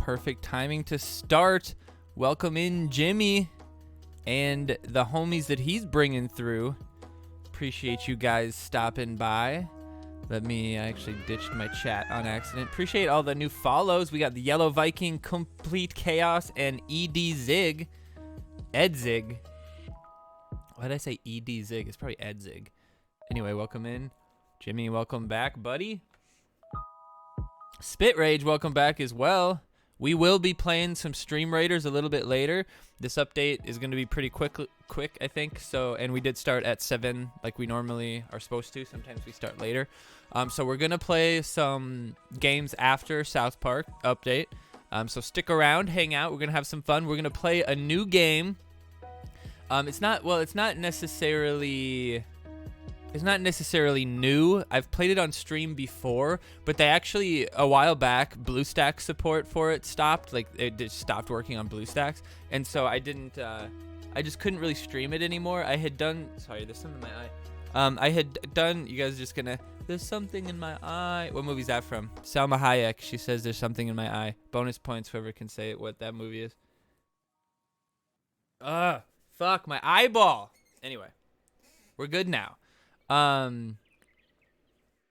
perfect timing to start. Welcome in Jimmy and the homies that he's bringing through. Appreciate you guys stopping by. I actually ditched my chat on accident. Appreciate all the new follows. We got the Yellow Viking, Complete Chaos, and ED Zig. Ed Zig. Why did I say ED Zig? It's probably Ed Zig. Anyway, welcome in. Jimmy, welcome back, buddy. Spit Rage, welcome back as well. We will be playing some Stream Raiders a little bit later. This update is going to be pretty quick, I think. So, and we did start at 7 like we normally are supposed to. Sometimes we start later. So we're going to play some games after South Park update. So stick around, hang out. We're going to have some fun. We're going to play a new game. It's not necessarily new. I've played it on stream before, but they actually, a while back, BlueStacks support for it stopped. Like, it just stopped working on BlueStacks. And so I just couldn't really stream it anymore. I had done, sorry, there's something in my eye. You guys are just gonna, there's something in my eye. What movie's that from? Salma Hayek, she says there's something in my eye. Bonus points, whoever can say it, what that movie is. Fuck, my eyeball. Anyway, we're good now. What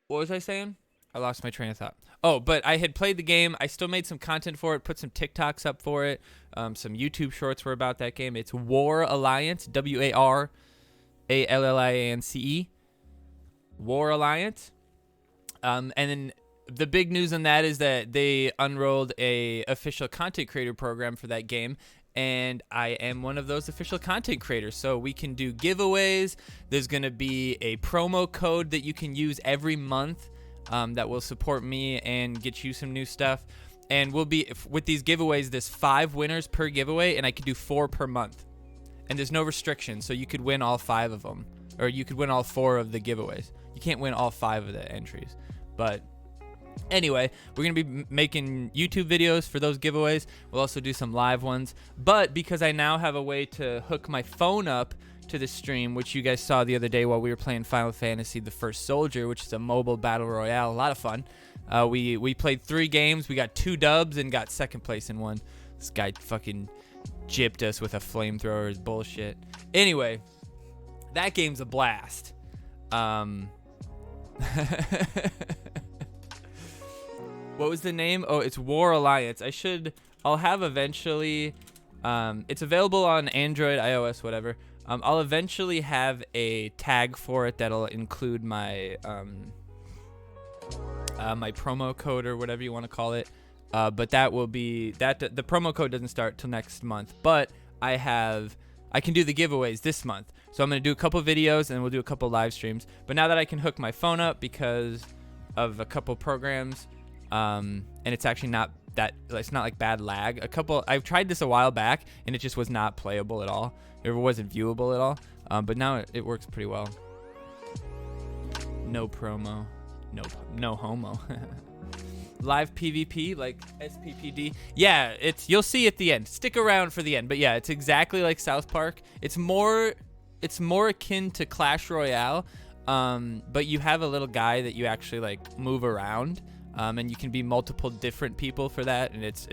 was I saying? I lost my train of thought. Oh, but I had played the game. I still made some content for it, put some TikToks up for it. Some YouTube shorts were about that game. It's War Alliance, WARALLIANCE. War Alliance. And then the big news on that is that they unrolled a official content creator program for that game. And I am one of those official content creators, so we can do giveaways. There's going to be a promo code that you can use every month that will support me and get you some new stuff. And we'll be, with these giveaways, there's 5 winners per giveaway, and I could do 4 per month. And there's no restrictions, so you could win all 5 of them, or you could win all 4 of the giveaways. You can't win all 5 of the entries, but anyway, we're going to be making YouTube videos for those giveaways. We'll also do some live ones. But because I now have a way to hook my phone up to the stream, which you guys saw the other day while we were playing Final Fantasy The First Soldier, which is a mobile battle royale, a lot of fun. We played 3 games. We got 2 dubs and got 2nd place in one. This guy fucking gypped us with a flamethrower. Is bullshit. Anyway, that game's a blast. What was the name? Oh, it's War Alliance. I'll have eventually, it's available on Android, iOS, whatever. I'll eventually have a tag for it that'll include my, my promo code or whatever you want to call it. But that will be, the promo code doesn't start till next month, but I can do the giveaways this month. So I'm going to do a couple videos and we'll do a couple live streams. But now that I can hook my phone up because of a couple programs, and it's actually not that, it's not like bad lag. I've tried this a while back and it just was not playable at all. It wasn't viewable at all. But now it works pretty well. No promo, no homo. Live PvP like SPPD. Yeah, you'll see at the end. Stick around for the end. But yeah, it's exactly like South Park. It's more akin to Clash Royale. But you have a little guy that you actually like move around. And you can be multiple different people for that, and it's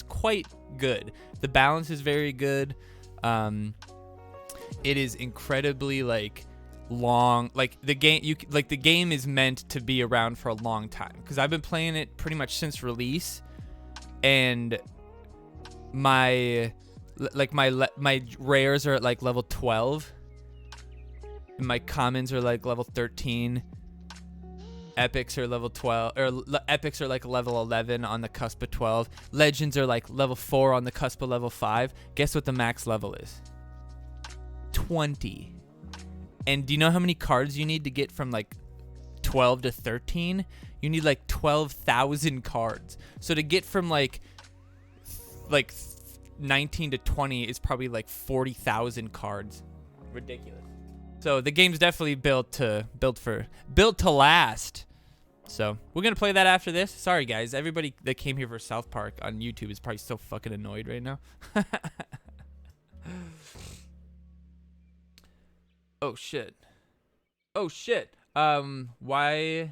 quite good. The balance is very good. It is incredibly like long. Like the game is meant to be around for a long time because I've been playing it pretty much since release, and my rares are at like level 12, and my commons are like level 13. Epics are level 12, or epics are like level 11 on the cusp of 12. Legends are like level 4 on the cusp of level 5. Guess what the max level is? 20. And do you know how many cards you need to get from like 12 to 13? You need like 12,000 cards. So to get from like 19 to 20 is probably like 40,000 cards. Ridiculous. So the game's definitely built to last. So we're gonna play that after this. Sorry guys, everybody that came here for South Park on YouTube is probably so fucking annoyed right now. Oh shit. Why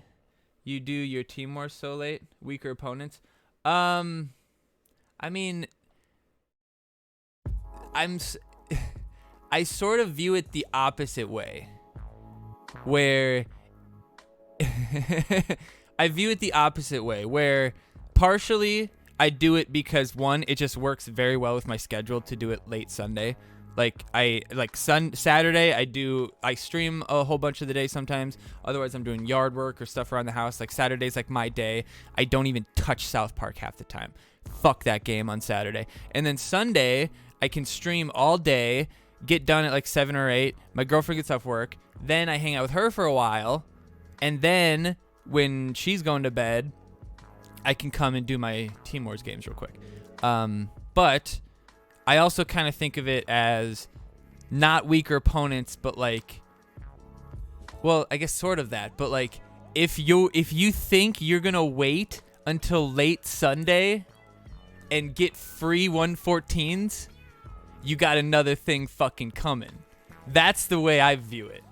you do your team war so late? Weaker opponents. I mean, I sort of view it the opposite way, where I view it the opposite way, where partially I do it because one, it just works very well with my schedule to do it late Sunday. Like Saturday, I stream a whole bunch of the day sometimes. Otherwise, I'm doing yard work or stuff around the house. Like Saturday's like my day. I don't even touch South Park half the time. Fuck that game on Saturday. And then Sunday, I can stream all day, get done at like 7 or 8. My girlfriend gets off work. Then I hang out with her for a while. And then when she's going to bed, I can come and do my Team Wars games real quick. But I also kind of think of it as not weaker opponents, but like, well, I guess sort of that. But like, if you think you're gonna wait until late Sunday and get free 114s, you got another thing fucking coming. That's the way I view it.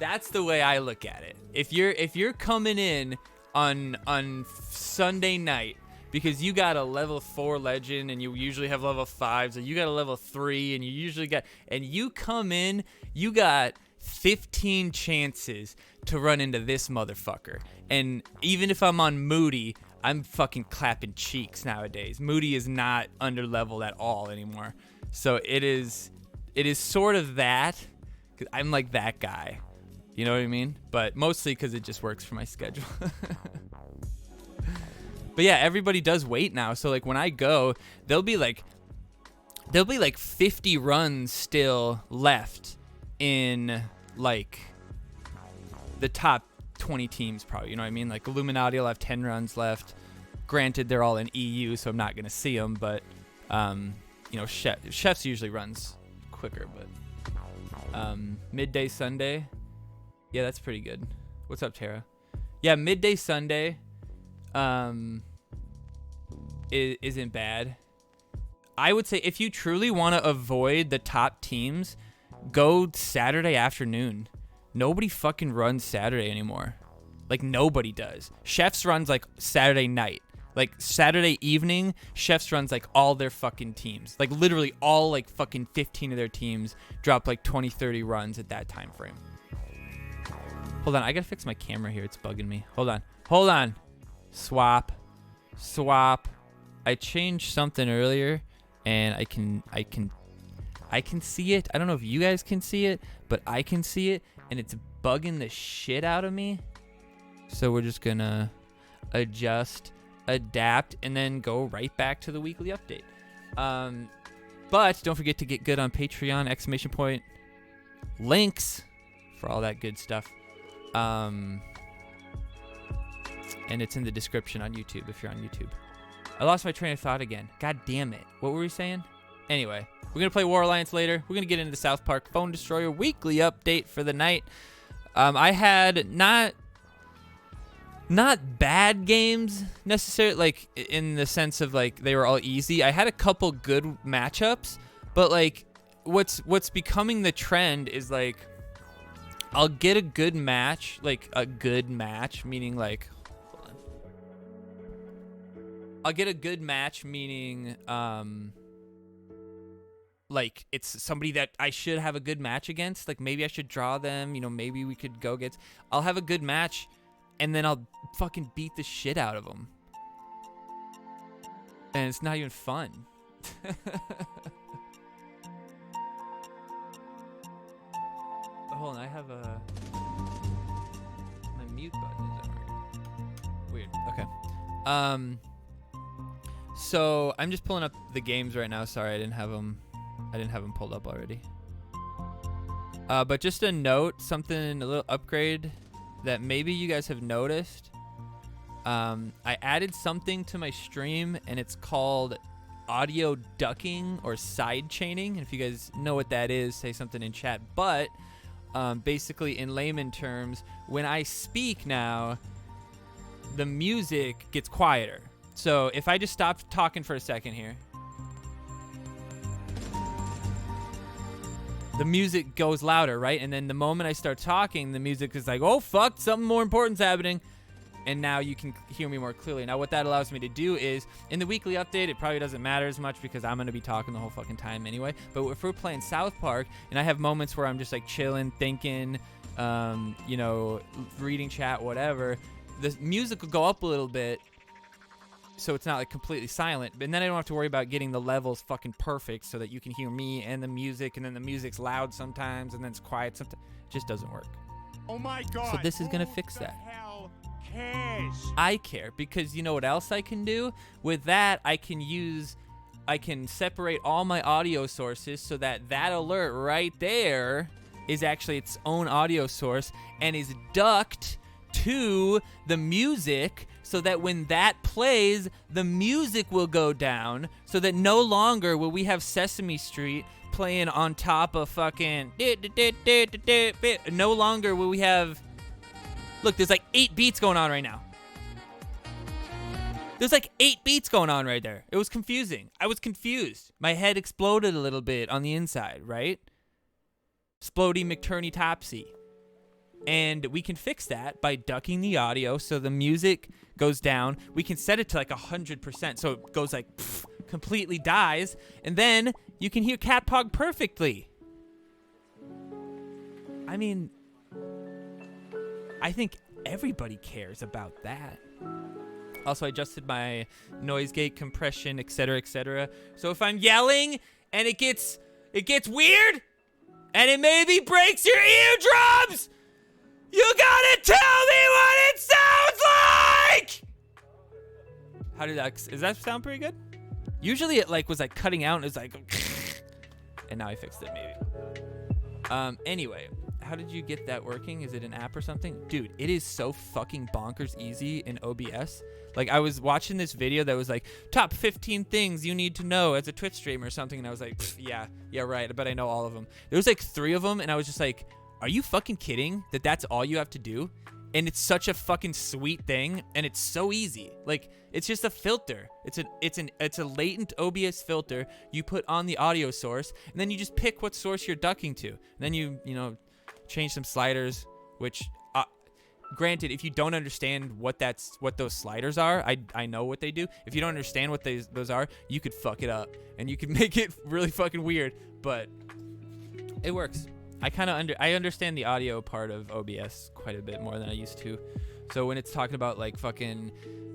That's the way I look at it. If you're coming in on Sunday night because you got a level 4 legend and you usually have level 5s, or you got a level 3 and you come in, you got 15 chances to run into this motherfucker. And even if I'm on Moody, I'm fucking clapping cheeks nowadays. Moody is not under leveled at all anymore. So it is sort of that, cause I'm like that guy. You know what I mean? But mostly because it just works for my schedule. But yeah, everybody does wait now. So like when I go, there'll be like 50 runs still left in like the top 20 teams probably. You know what I mean? Like Illuminati will have 10 runs left. Granted, they're all in EU, so I'm not going to see them. But, Chefs usually runs quicker. But midday Sunday, yeah, that's pretty good. What's up, Tara? Yeah, midday Sunday isn't bad. I would say if you truly want to avoid the top teams, go Saturday afternoon. Nobody fucking runs Saturday anymore. Like, nobody does. Chefs runs, like, Saturday night. Like, Saturday evening, Chefs runs, like, all their fucking teams. Like, literally all, like, fucking 15 of their teams drop, like, 20, 30 runs at that time frame. Hold on, I gotta fix my camera here. It's bugging me. Hold on. Swap. I changed something earlier, and I can see it. I don't know if you guys can see it, but I can see it, and it's bugging the shit out of me. So we're just gonna adjust, adapt, and then go right back to the weekly update. But don't forget to get good on Patreon, ! Links for all that good stuff. And it's in the description on YouTube if you're on YouTube. I lost my train of thought again. God damn it. What were we saying? Anyway, we're going to play War Alliance later. We're going to get into the South Park Phone Destroyer weekly update for the night. I had not bad games necessarily, like in the sense of like they were all easy. I had a couple good matchups, but like what's becoming the trend is like I'll get a good match, meaning like, hold on. I'll get a good match, meaning, like it's somebody that I should have a good match against. Like maybe I should draw them, maybe we could go against. I'll have a good match, and then I'll fucking beat the shit out of them. And it's not even fun. Hold on, I have my mute button isn't working. Weird. Okay. So I'm just pulling up the games right now. Sorry, I didn't have them pulled up already. But just a note, a little upgrade that maybe you guys have noticed. I added something to my stream, and it's called audio ducking or side chaining. And if you guys know what that is, say something in chat. But basically, in layman terms, when I speak now, the music gets quieter. So if I just stop talking for a second here, the music goes louder, right? And then the moment I start talking, the music is like, oh, fuck, something more important's happening. and now you can hear me more clearly. Now what that allows me to do is, in the weekly update, it probably doesn't matter as much because I'm going to be talking the whole fucking time anyway, but if we're playing South Park and I have moments where I'm just like chilling, thinking, you know, reading chat, whatever, the music will go up a little bit so it's not like completely silent, and then I don't have to worry about getting the levels fucking perfect so that you can hear me and the music, and then the music's loud sometimes and then it's quiet sometimes. It just doesn't work. Oh my God. So this is going to fix that. I care because you know what else I can do? With that, I can separate all my audio sources so that alert right there is actually its own audio source and is ducked to the music so that when that plays, the music will go down so that no longer will we have Sesame Street playing on top of fucking... No longer will we have... Look, there's like 8 beats going on right now. There's like 8 beats going on right there. It was confusing. I was confused. My head exploded a little bit on the inside, right? Splody McTurney Topsy. And we can fix that by ducking the audio so the music goes down. We can set it to like 100% so it goes like completely dies. And then you can hear Cat Pog perfectly. I mean... I think everybody cares about that. Also, I adjusted my noise gate, compression, etc., etc. So if I'm yelling and it gets weird and it maybe breaks your eardrums, you gotta tell me what it sounds like. How did that? Does that sound pretty good? Usually it like was like cutting out and it was like, and now I fixed it maybe. Anyway. How did you get that working? Is it an app or something? Dude, it is so fucking bonkers easy in OBS. Like, I was watching this video that was like, top 15 things you need to know as a Twitch streamer or something, and I was like, yeah, right, but I know all of them. There was like 3 of them, and I was just like, are you fucking kidding that that's all you have to do? And it's such a fucking sweet thing, and it's so easy. Like, it's just a filter. It's a latent OBS filter you put on the audio source, and then you just pick what source you're ducking to. And then you know, change some sliders, which granted, if you don't understand what those sliders are, I know what they do. If you don't understand what those are, you could fuck it up and you could make it really fucking weird, but it works. I understand the audio part of OBS quite a bit more than I used to. So when it's talking about like fucking,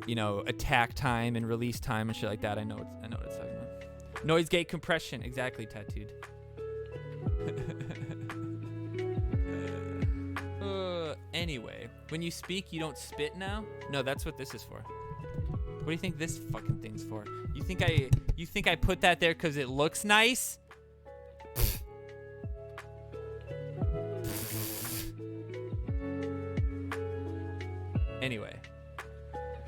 you know, attack time and release time and shit like that, I know what it's talking about. Noise gate compression, exactly, tattooed. Anyway, when you speak, you don't spit now? No, that's what this is for. What do you think this fucking thing's for? You think I put that there because it looks nice? Anyway,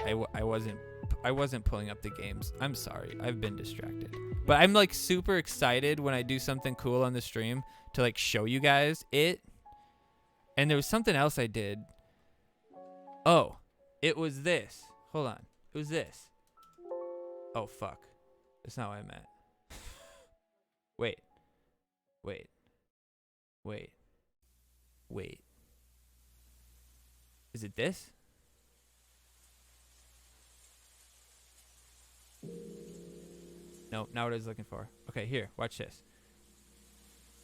I wasn't pulling up the games. I'm sorry. I've been distracted. But I'm like super excited when I do something cool on the stream to like show you guys it. And there was something else I did. Oh, it was this. Hold on. It was this. Oh, fuck. That's not what I meant. Wait. Is it this? No, not what I was looking for. Okay, here. Watch this.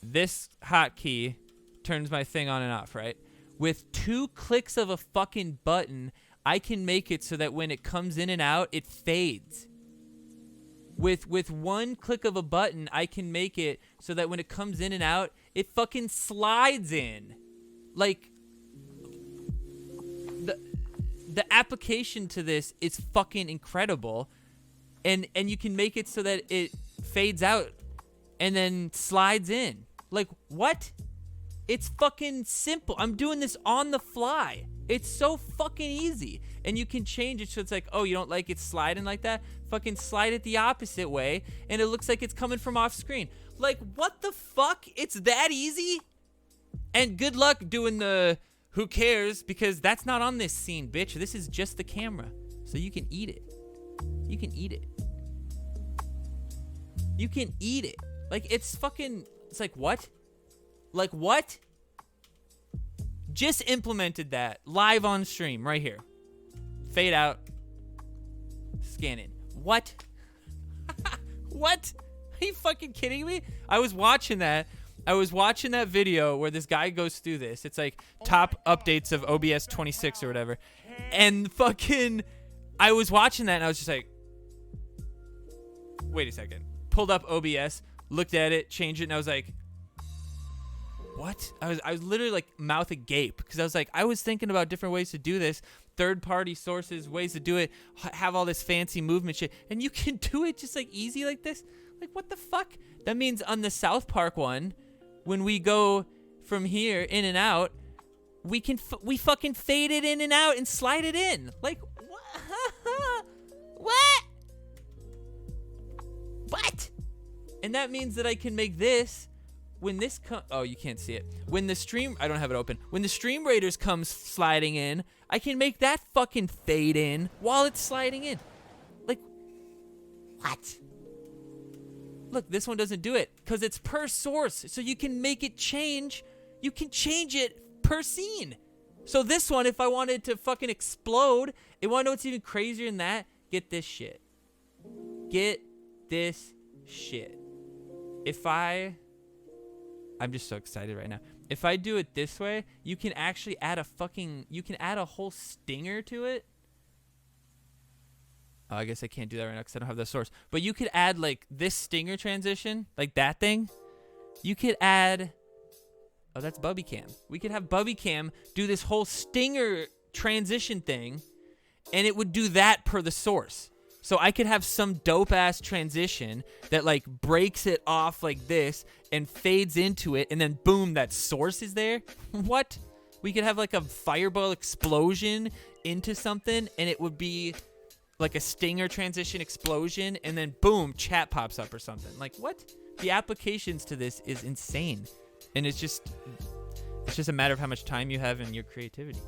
This hotkey turns my thing on and off, right? With 2 clicks of a fucking button, I can make it so that when it comes in and out, it fades. With 1 click of a button, I can make it so that when it comes in and out, it fucking slides in. Like, the application to this is fucking incredible. And you can make it so that it fades out and then slides in. Like, what? It's fucking simple. I'm doing this on the fly. It's so fucking easy. And you can change it so it's like, oh, you don't like it sliding like that? Fucking slide it the opposite way, and it looks like it's coming from off screen. Like, what the fuck? It's that easy? And good luck doing the who cares, because that's not on this scene, bitch. This is just the camera. So you can eat it. You can eat it. You can eat it. Like, it's fucking... It's like, what? Like, what? Just implemented that live on stream right here. fade out, scan in. What? What? Are you fucking kidding me? I was watching that video where this guy goes through this. It's like top updates of OBS 26 or whatever. And fucking, I was watching that and I was just like, wait a second. Pulled up OBS, looked at it, changed it, and I was like, what? I was literally like mouth agape because I was like, I was thinking about different ways to do this, third-party sources, ways to do it, have all this fancy movement shit, and you can do it just like easy like this. Like, what the fuck? That means on the South Park one, when we go from here in and out, we fucking fade it in and out and slide it in. Like, what? What? What? And that means that I can make this when this oh, you can't see it. When the stream, I don't have it open. When the Stream Raiders comes sliding in, I can make that fucking fade in while it's sliding in. Like, what? Look, this one doesn't do it because it's per source. So you can make it change. You can change it per scene. So this one, if I wanted to fucking explode, you want to know what's even crazier than that? Get this shit. Get this shit. I'm just so excited right now. If I do it this way, you can actually add a whole stinger to it. Oh, I guess I can't do that right now because I don't have the source. But you could add like this stinger transition, like that thing. You could add, oh, that's Bubby Cam. We could have Bubby Cam do this whole stinger transition thing, and it would do that per the source. So I could have some dope-ass transition that, like, breaks it off like this and fades into it, and then, boom, that source is there. What? We could have, like, a fireball explosion into something, and it would be, like, a stinger transition explosion, and then, boom, chat pops up or something. Like, what? The applications to this is insane. And it's just a matter of how much time you have in your creativity.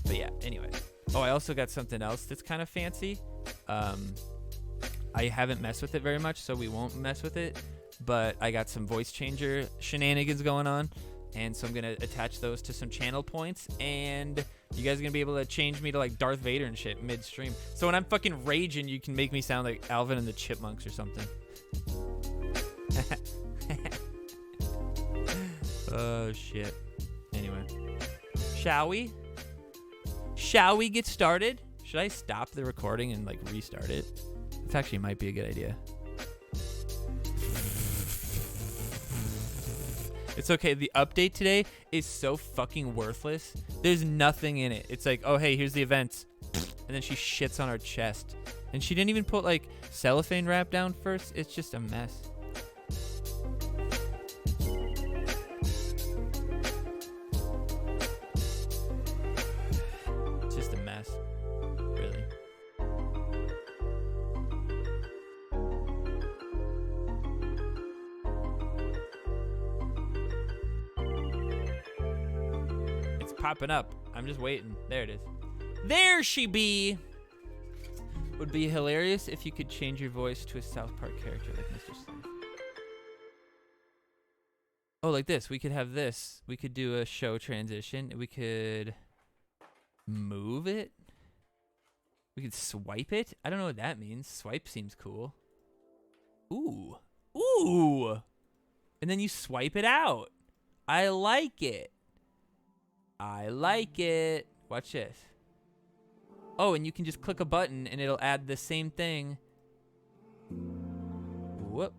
But, yeah, anyway. Oh, I also got something else that's kind of fancy. I haven't messed with it very much, so we won't mess with it. But I got some voice changer shenanigans going on. And so I'm going to attach those to some channel points. And you guys are going to be able to change me to like Darth Vader and shit midstream. So when I'm fucking raging, you can make me sound like Alvin and the Chipmunks or something. Oh, shit. Anyway. Shall we? Shall we get started? Should I stop the recording and like restart it? This actually might be a good idea. It's okay. The update today is so fucking worthless. There's nothing in it. It's like, oh, hey, here's the events. And then she shits on our chest. And she didn't even put like cellophane wrap down first. It's just a mess. Popping up. I'm just waiting. There it is. There she be. Would be hilarious if you could change your voice to a South Park character like Mr. Slave. Oh, like this. We could have this. We could do a show transition. We could move it. We could swipe it. I don't know what that means. Swipe seems cool. Ooh. Ooh. And then you swipe it out. I like it. I like it. Watch this. Oh, and you can just click a button and it'll add the same thing. Whoop.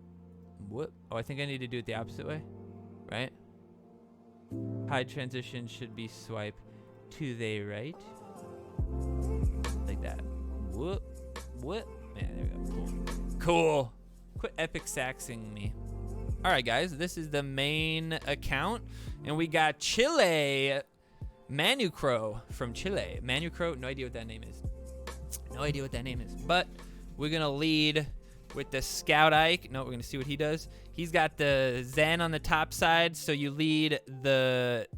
Whoop. Oh, I think I need to do it the opposite way. Right? Hide transition should be swipe to the right. Like that. Whoop. Whoop. Man, there we go. Cool. Cool. Quit epic saxing me. All right, guys. This is the main account. And we got Chile. Manu Crow from Chile. Manu Crow, no idea what that name is. No idea what that name is. But we're going to lead with the Scout Ike. No, we're going to see what he does. He's got the Zen on the top side, so you lead the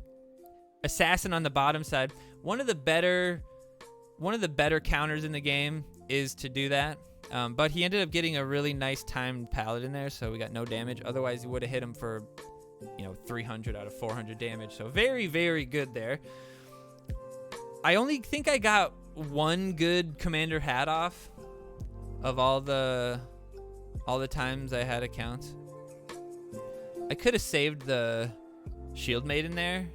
Assassin on the bottom side. One of the better counters in the game is to do that. But he ended up getting a really nice timed Paladin there, so we got no damage. Otherwise, you would have hit him for 300 out of 400 damage. So very, very good there. I only think I got one good commander hat off of all the times I had accounts. I could have saved the shield maiden there.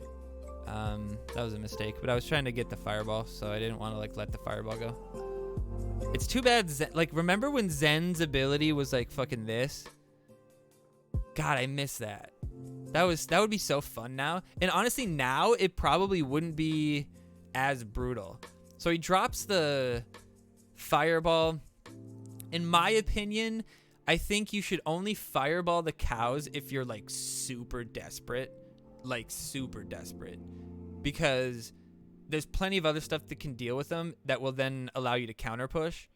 That was a mistake, but I was trying to get the fireball, so I didn't want to like let the fireball go. It's too bad. Like, remember when Zen's ability was like fucking this? God, I miss that. That would be so fun now. And honestly, now it probably wouldn't be as brutal. So he drops the fireball. In my opinion, I think you should only fireball the cows if you're like super desperate. Like super desperate. Because there's plenty of other stuff that can deal with them that will then allow you to counter push.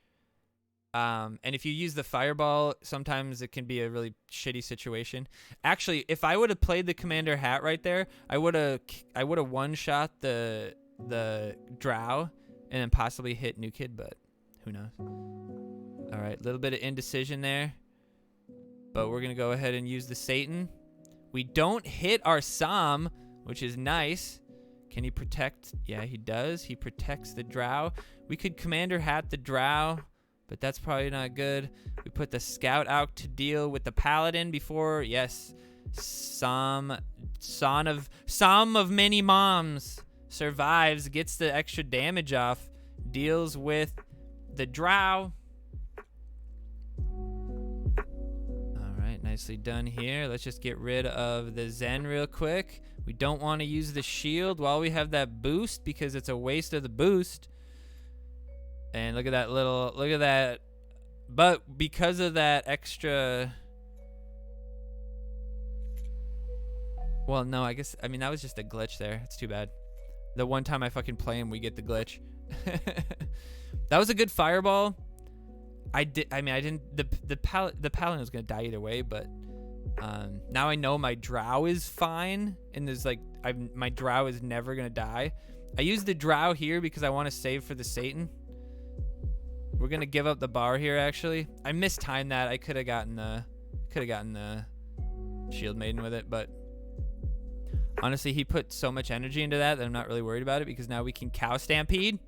And if you use the fireball, sometimes it can be a really shitty situation. Actually, if I would have played the commander hat right there, I would have one-shot the drow and then possibly hit New Kid, but who knows. All right, a little bit of indecision there. But we're going to go ahead and use the Satan. We don't hit our Psalm, which is nice. Can he protect? Yeah, he does. He protects the drow. We could commander hat the drow, but that's probably not good. We put the scout out to deal with the paladin before. Yes, Psalm of many moms survives, gets the extra damage off, deals with the drow. All right, nicely done here. Let's just get rid of the Zen real quick. We don't want to use the shield while we have that boost because it's a waste of the boost. And look at that. But because of that extra, well, no, I mean, that was just a glitch there. It's too bad. The one time I fucking play him, we get the glitch. That was a good fireball. The paladin was gonna die either way, but now I know my drow is fine, and there's like my drow is never gonna die. I used the drow here because I want to save for the Satan. We're gonna give up the bar here. Actually, I mistimed that. I could have gotten the shield maiden with it, but honestly, he put so much energy into that I'm not really worried about it because now we can cow stampede,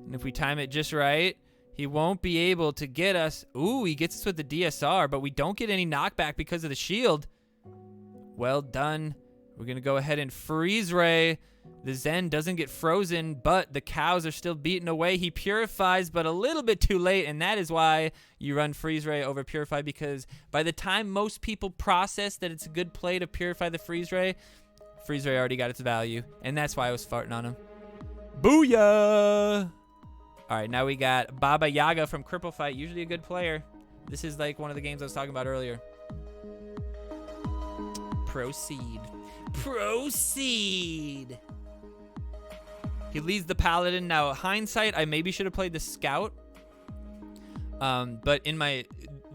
and if we time it just right, he won't be able to get us. Ooh, he gets us with the DSR, but we don't get any knockback because of the shield. Well done. We're going to go ahead and freeze ray. The Zen doesn't get frozen, but the cows are still beaten away. He purifies, but a little bit too late, and that is why you run freeze ray over purify, because by the time most people process that it's a good play to purify the freeze ray already got its value, and that's why I was farting on him. Booyah! All right, now we got Baba Yaga from Cripple Fight, usually a good player. This is like one of the games I was talking about earlier. Proceed. He leads the paladin. Now, hindsight, I maybe should have played the scout. But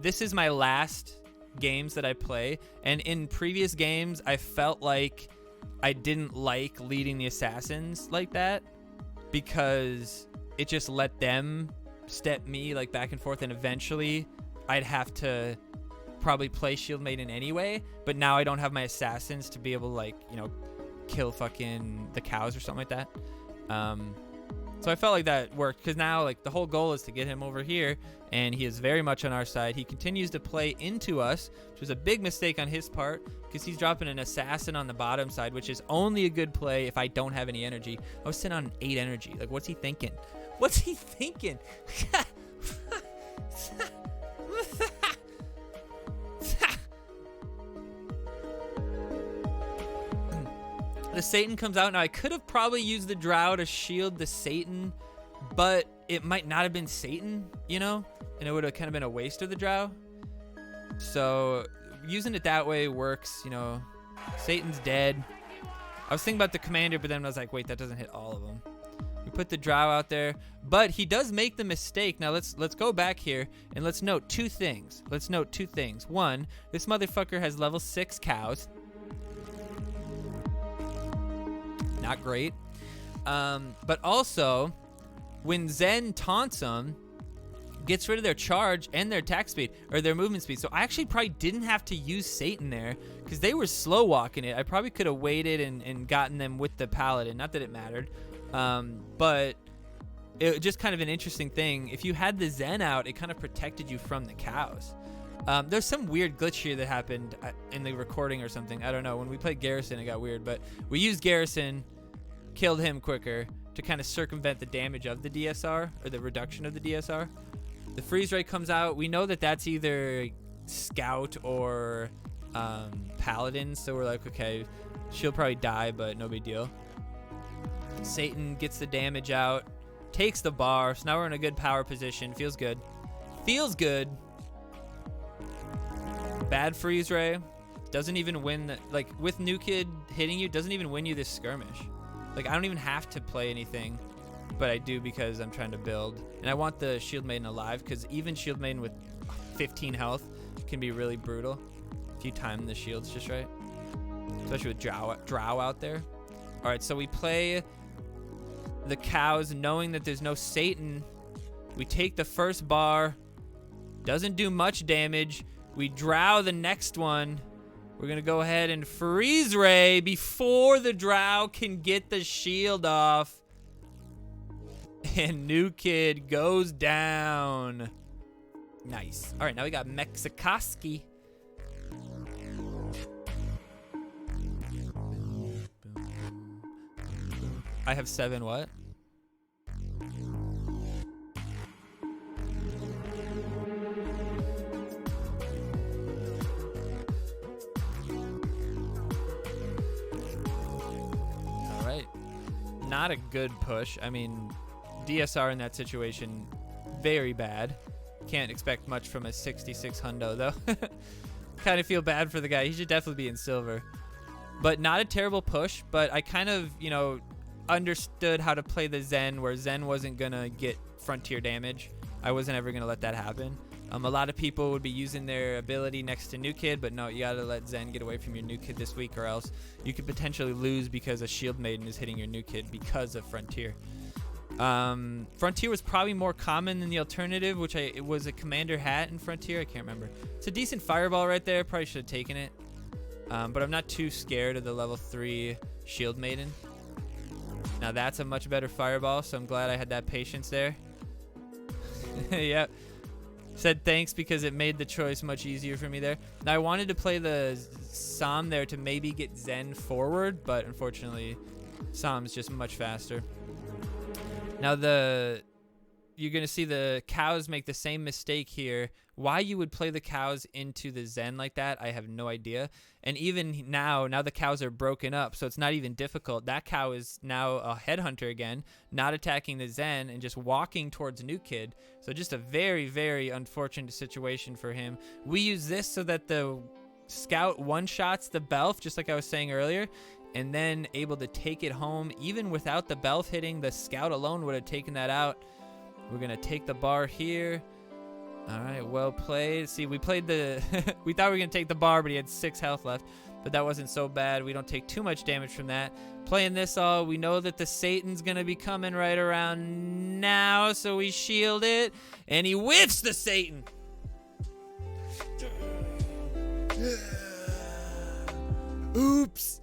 this is my last games that I play, and in previous games, I felt like I didn't like leading the assassins like that because it just let them step me like back and forth, and eventually I'd have to probably play Shield Maiden anyway, but now I don't have my assassins to be able to, like, you know, kill fucking the cows or something like that. So I felt like that worked because now, like, the whole goal is to get him over here, and he is very much on our side. He continues to play into us, which was a big mistake on his part because he's dropping an assassin on the bottom side, which is only a good play if I don't have any energy. I was sitting on 8 energy. Like, what's he thinking? What's he thinking? The Satan comes out. Now, I could have probably used the drow to shield the Satan, but it might not have been Satan, you know? And it would have kind of been a waste of the drow. So using it that way works, you know. Satan's dead. I was thinking about the commander, but then I was like, wait, that doesn't hit all of them. We put the drow out there, but he does make the mistake. Now let's go back here and let's note 2 things. One, this motherfucker has level 6 cows. Not great. But also, when Zen taunts them, gets rid of their charge and their attack speed, or their movement speed. So I actually probably didn't have to use Satan there because they were slow walking it. I probably could have waited and gotten them with the paladin. Not that it mattered. But it just kind of an interesting thing. If you had the Zen out, it kind of protected you from the cows. There's some weird glitch here that happened in the recording or something. I don't know. When we played Garrison, it got weird. But we used Garrison, killed him quicker to kind of circumvent the damage of the DSR, or the reduction of the DSR. The freeze ray comes out. We know that that's either Scout or Paladin. So we're like, okay, she'll probably die, but no big deal. Satan gets the damage out, takes the bar. So now we're in a good power position. Feels good. Feels good. Bad freeze ray. Doesn't even win the, like, with New Kid hitting you, doesn't even win you this skirmish. Like, I don't even have to play anything, but I do because I'm trying to build. And I want the Shield Maiden alive, because even Shield Maiden with 15 health can be really brutal if you time the shields just right. Especially with Drow out there. Alright, so we play the cows knowing that there's no Satan. We take the first bar. Doesn't do much damage. We drow the next one. We're going to go ahead and freeze ray before the drow can get the shield off. And New Kid goes down. Nice. All right, now we got Mexikoski. I have 7 what? Not a good push. I mean, DSR in that situation, very bad. Can't expect much from a 66 hundo though. Kind of feel bad for the guy. He should definitely be in silver. But not a terrible push, but I kind of, you know, understood how to play the Zen, where Zen wasn't gonna get frontier damage. I wasn't ever gonna let that happen. A lot of people would be using their ability next to New Kid, but no, you gotta let Zen get away from your New Kid this week, or else you could potentially lose because a Shield Maiden is hitting your New Kid because of Frontier. Frontier was probably more common than the alternative, which it was a Commander Hat in Frontier. I can't remember. It's a decent fireball right there. Probably should have taken it. But I'm not too scared of the level 3 Shield Maiden. Now that's a much better fireball, so I'm glad I had that patience there. Yep. Said thanks because it made the choice much easier for me there. Now I wanted to play the Psalm there to maybe get Zen forward, but unfortunately Psalm's just much faster. Now you're going to see the cows make the same mistake here. Why you would play the cows into the Zen like that, I have no idea. And even now the cows are broken up, so it's not even difficult. That cow is now a headhunter again, not attacking the Zen and just walking towards New Kid. So just a very, very unfortunate situation for him. We use this so that the Scout one-shots the Belf, just like I was saying earlier, and then able to take it home. Even without the Belf hitting, the Scout alone would have taken that out. We're going to take the bar here. All right, well played. See, we played the... we thought we were going to take the bar, but he had 6 health left. But that wasn't so bad. We don't take too much damage from that. Playing this all, we know that the Satan's going to be coming right around now, so we shield it. And he whiffs the Satan. Oops.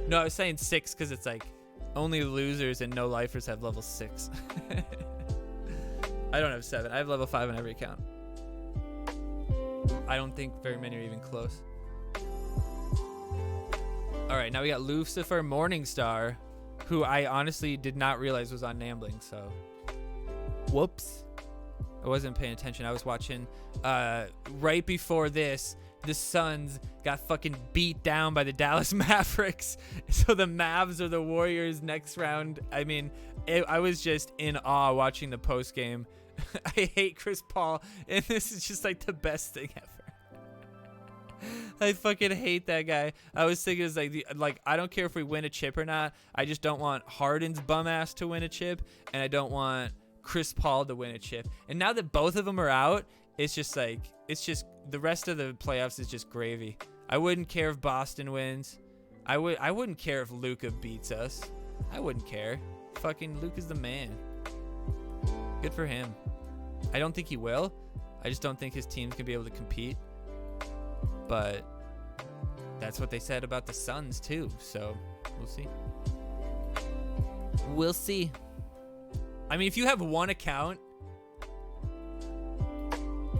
No, I was saying 6 because it's like only losers and no lifers have level 6. I don't have 7. I have level 5 on every account. I don't think very many are even close. All right, now we got Lucifer Morningstar, who I honestly did not realize was on Nambling, so whoops. I wasn't paying attention. I was watching right before this. The Suns got fucking beat down by the Dallas Mavericks. So the Mavs are the Warriors next round. I mean, I was just in awe watching the post game. I hate Chris Paul, and this is just like the best thing ever. I fucking hate that guy. I was thinking it's like I don't care if we win a chip or not. I just don't want Harden's bum ass to win a chip, and I don't want Chris Paul to win a chip. And now that both of them are out, it's just the rest of the playoffs is just gravy. I wouldn't care if Boston wins. I wouldn't care if Luka beats us. I wouldn't care. Fucking Luka's the man. Good for him. I don't think he will. I just don't think his team's gonna be able to compete. But That's what they said about the Suns too. So we'll see. We'll see. I mean, if you have one account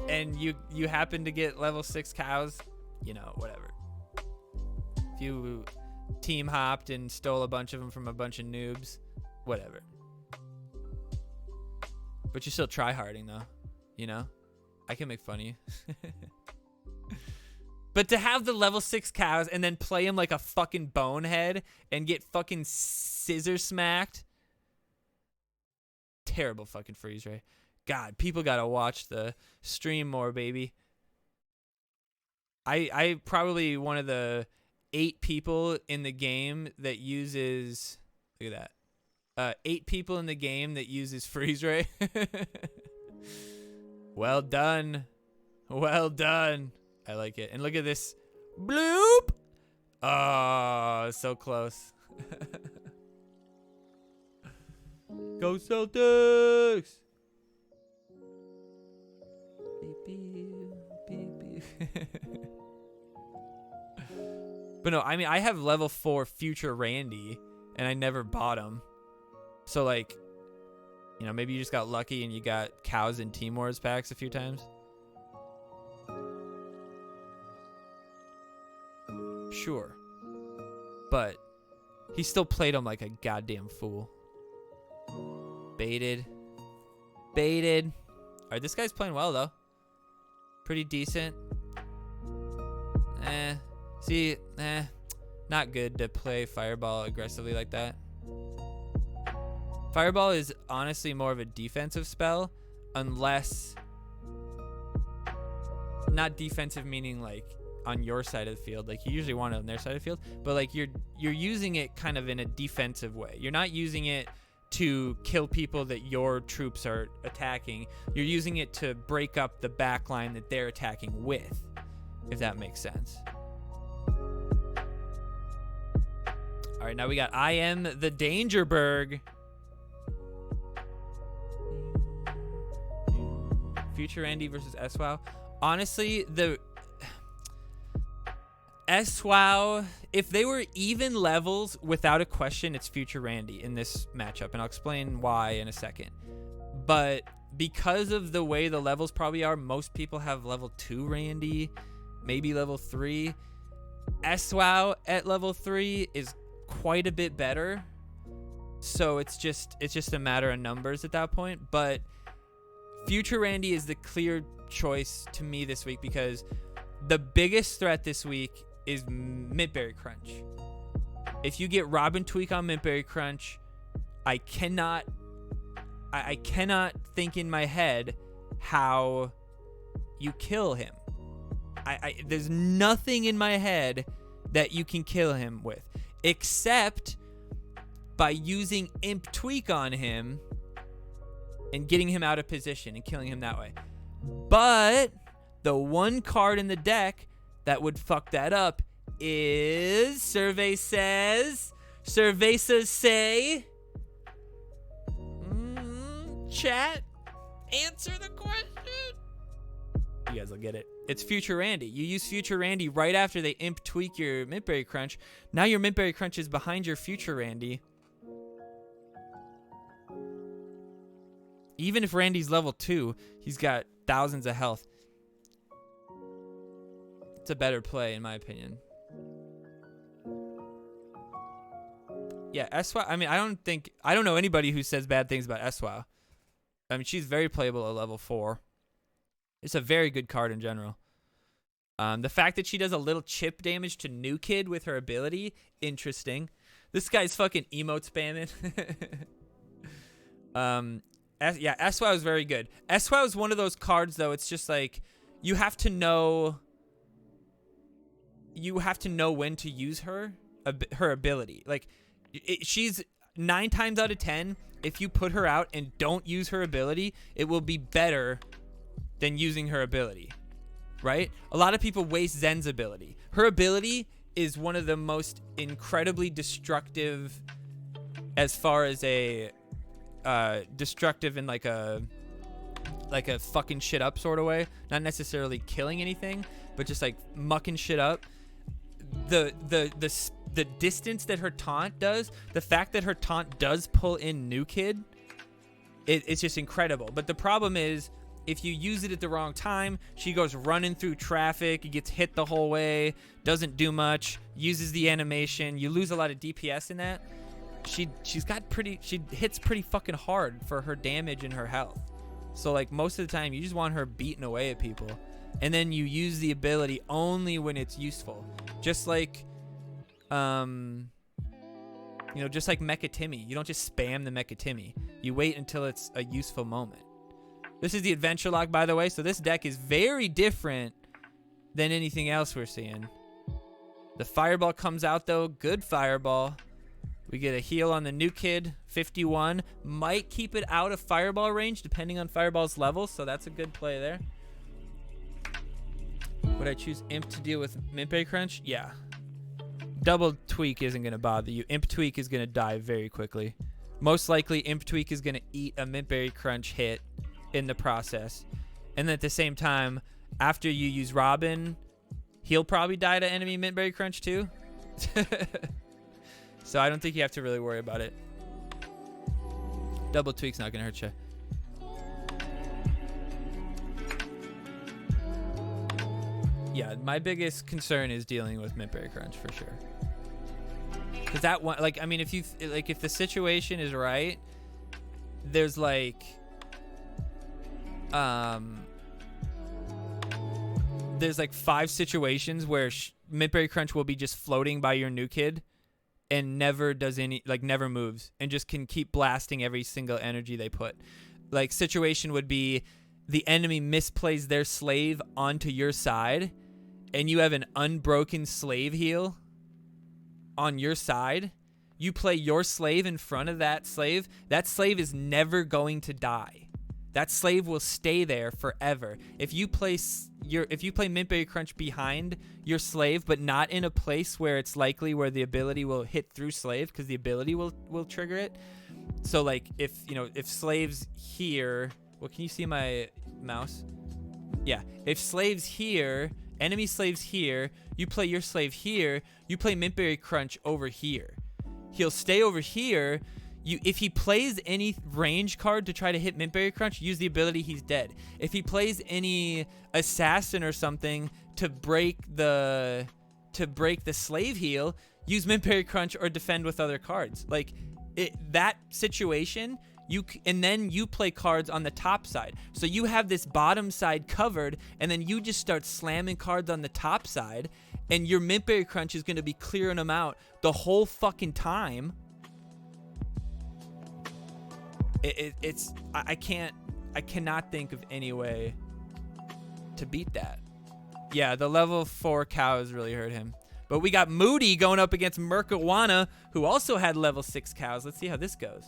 and you happen to get level 6 cows, you know, whatever. If you team hopped and stole a bunch of them from a bunch of noobs, whatever. But you're still tryharding though, you know? I can make fun of you. But to have the level 6 cows and then play him like a fucking bonehead and get fucking scissor smacked. Terrible fucking freeze ray. God, people gotta watch the stream more, baby. I probably one of the 8 people in the game that uses, look at that. 8 people in the game that uses freeze ray. Well done. Well done. I like it. And look at this. Bloop. Oh, so close. Go Celtics. But no, I mean, I have level 4 future Randy, and I never bought him. So, like, you know, maybe you just got lucky and you got cows and Team Wars packs a few times. Sure. But he still played him like a goddamn fool. Baited. Baited. Alright, this guy's playing well, though. Pretty decent. Not good to play Fireball aggressively like that. Fireball is honestly more of a defensive spell, unless... Not defensive meaning like on your side of the field, like you usually want it on their side of the field, but like you're using it kind of in a defensive way. You're not using it to kill people that your troops are attacking. You're using it to break up the back line that they're attacking with, if that makes sense. All right, now we got I am the Dangerberg. Future Andy versus SWOW. Honestly, the SWOW, if they were even levels, without a question, it's Future Randy in this matchup, and I'll explain why in a second. But because of the way the levels probably are, most people have level 2 Randy, maybe level 3. SWOW at level 3 is quite a bit better, so it's just a matter of numbers at that point. But Future Randy is the clear choice to me this week because the biggest threat this week is Mintberry Crunch. If you get Robin Tweak on Mintberry Crunch, I cannot think in my head how you kill him. There's nothing in my head that you can kill him with, except by using Imp Tweak on him and getting him out of position and killing him that way. But the one card in the deck that would fuck that up is Survey Says. Cervezas say. Chat, answer the question. You guys will get it. It's Future Randy. You use Future Randy right after they Imp Tweak your Mintberry Crunch. Now your Mintberry Crunch is behind your Future Randy. Even if Randy's level 2, he's got thousands of health. It's a better play, in my opinion. Yeah, SWOW. I mean, I don't know anybody who says bad things about SWOW. I mean, she's very playable at level 4. It's a very good card in general. The fact that she does a little chip damage to New Kid with her ability, interesting. This guy's fucking emote spamming. Yeah, SWOW is very good. SWOW is one of those cards, though. It's just like you have to know when to use her ability. Like she's 9 times out of 10. If you put her out and don't use her ability, it will be better than using her ability, right? A lot of people waste Zen's ability. Her ability is one of the most incredibly destructive, as far as a destructive in like a fucking shit up sort of way. Not necessarily killing anything, but just like mucking shit up. the distance that her taunt does, the fact that her taunt does pull in New Kid, it's just incredible. But the problem is, if you use it at the wrong time, she goes running through traffic, gets hit the whole way, doesn't do much, uses the animation. You lose a lot of DPS in that. She hits pretty fucking hard for her damage and her health. So like most of the time, you just want her beating away at people, and then you use the ability only when it's useful. Just like, just like Mecha Timmy. You don't just spam the Mecha Timmy. You wait until it's a useful moment. This is the adventure log, by the way, so this deck is very different than anything else we're seeing. The fireball comes out, though. Good fireball. We get a heal on the New Kid, 51. Might keep it out of fireball range, depending on fireball's level, so that's a good play there. Would I choose Imp to deal with Mintberry Crunch? Yeah. Double Tweak isn't going to bother you. Imp Tweak is going to die very quickly. Most likely, Imp Tweak is going to eat a Mintberry Crunch hit in the process. And then at the same time, after you use Robin, he'll probably die to enemy Mintberry Crunch too. So I don't think you have to really worry about it. Double Tweak's not going to hurt you. Yeah, my biggest concern is dealing with Mintberry Crunch for sure. Because that one, like, I mean, if the situation is right, there's like, there's like 5 situations where Mintberry Crunch will be just floating by your New Kid and never does any, like, never moves, and just can keep blasting every single energy they put. Like, situation would be the enemy misplays their slave onto your side, and you have an unbroken slave heal on your side. You play your slave in front of that slave is never going to die. That slave will stay there forever. If you play Mintberry Crunch behind your slave, but not in a place where it's likely where the ability will hit through slave, because the ability will trigger it. So like if slaves here, well, can you see my mouse? Yeah, if slaves here, enemy slaves here, you play your slave here, you play Mintberry Crunch over here. He'll stay over here. If he plays any range card to try to hit Mintberry Crunch, use the ability, he's dead. If he plays any assassin or something to break the slave heal, use Mintberry Crunch or defend with other cards. Like that situation, and then you play cards on the top side. So you have this bottom side covered, and then you just start slamming cards on the top side, and your Mintberry Crunch is going to be clearing them out the whole fucking time. I cannot think of any way to beat that. Yeah, the level 4 cows really hurt him. But we got Moody going up against Merkawana, who also had level 6 cows. Let's see how this goes.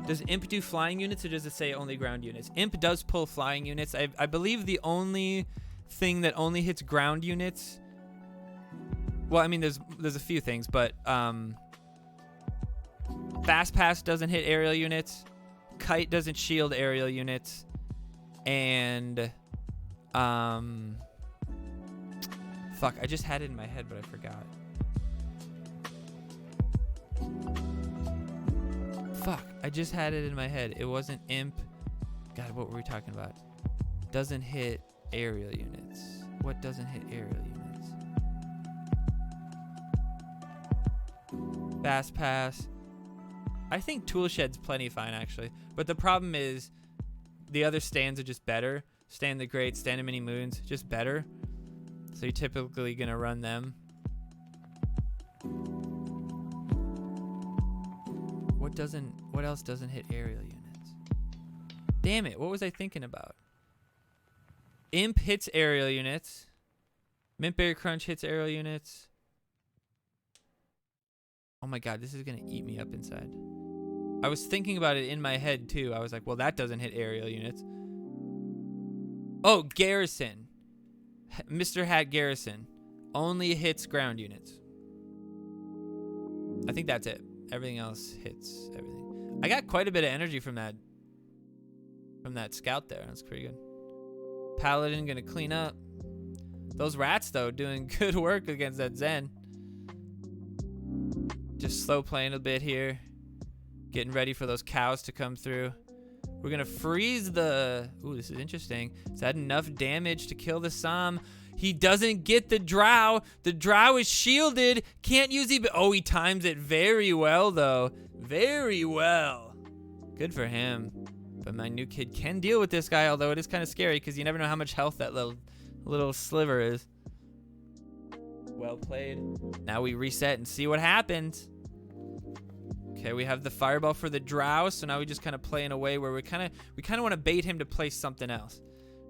Does Imp do flying units, or does it say only ground units? Imp does pull flying units. I believe the only thing that only hits ground units, well, I mean, there's a few things, but Fast Pass doesn't hit aerial units. Kite doesn't shield aerial units. And fuck, I just had it in my head, but I forgot. Fuck, I just had it in my head. It wasn't Imp. God, what were we talking about? Doesn't hit aerial units. What doesn't hit aerial units? Fast Pass. I think Toolshed's plenty fine, actually. But the problem is the other stands are just better. Stand the Great, Stand of Many Moons, just better. So you're typically going to run them. What else doesn't hit aerial units? Damn it, what was I thinking about? Imp hits aerial units. Mintberry Crunch hits aerial units. Oh my god, this is going to eat me up inside. I was thinking about it in my head too. I was like, well, that doesn't hit aerial units. Oh, Garrison. Mr. Hat Garrison only hits ground units. I think that's it. Everything else hits everything. I got quite a bit of energy from that scout there. That's pretty good. Paladin gonna clean up. Those rats, though, doing good work against that Zen. Just slow playing a bit here. Getting ready for those cows to come through. We're going to freeze the... Ooh, this is interesting. Is that enough damage to kill the Som? He doesn't get the Drow. The Drow is shielded. Can't use even... Oh, he times it very well, though. Very well. Good for him. But my new kid can deal with this guy, although it is kind of scary because you never know how much health that little sliver is. Well played. Now we reset and see what happens. Okay, we have the fireball for the Drow, so now we just kind of play in a way where we kind of want to bait him to play something else.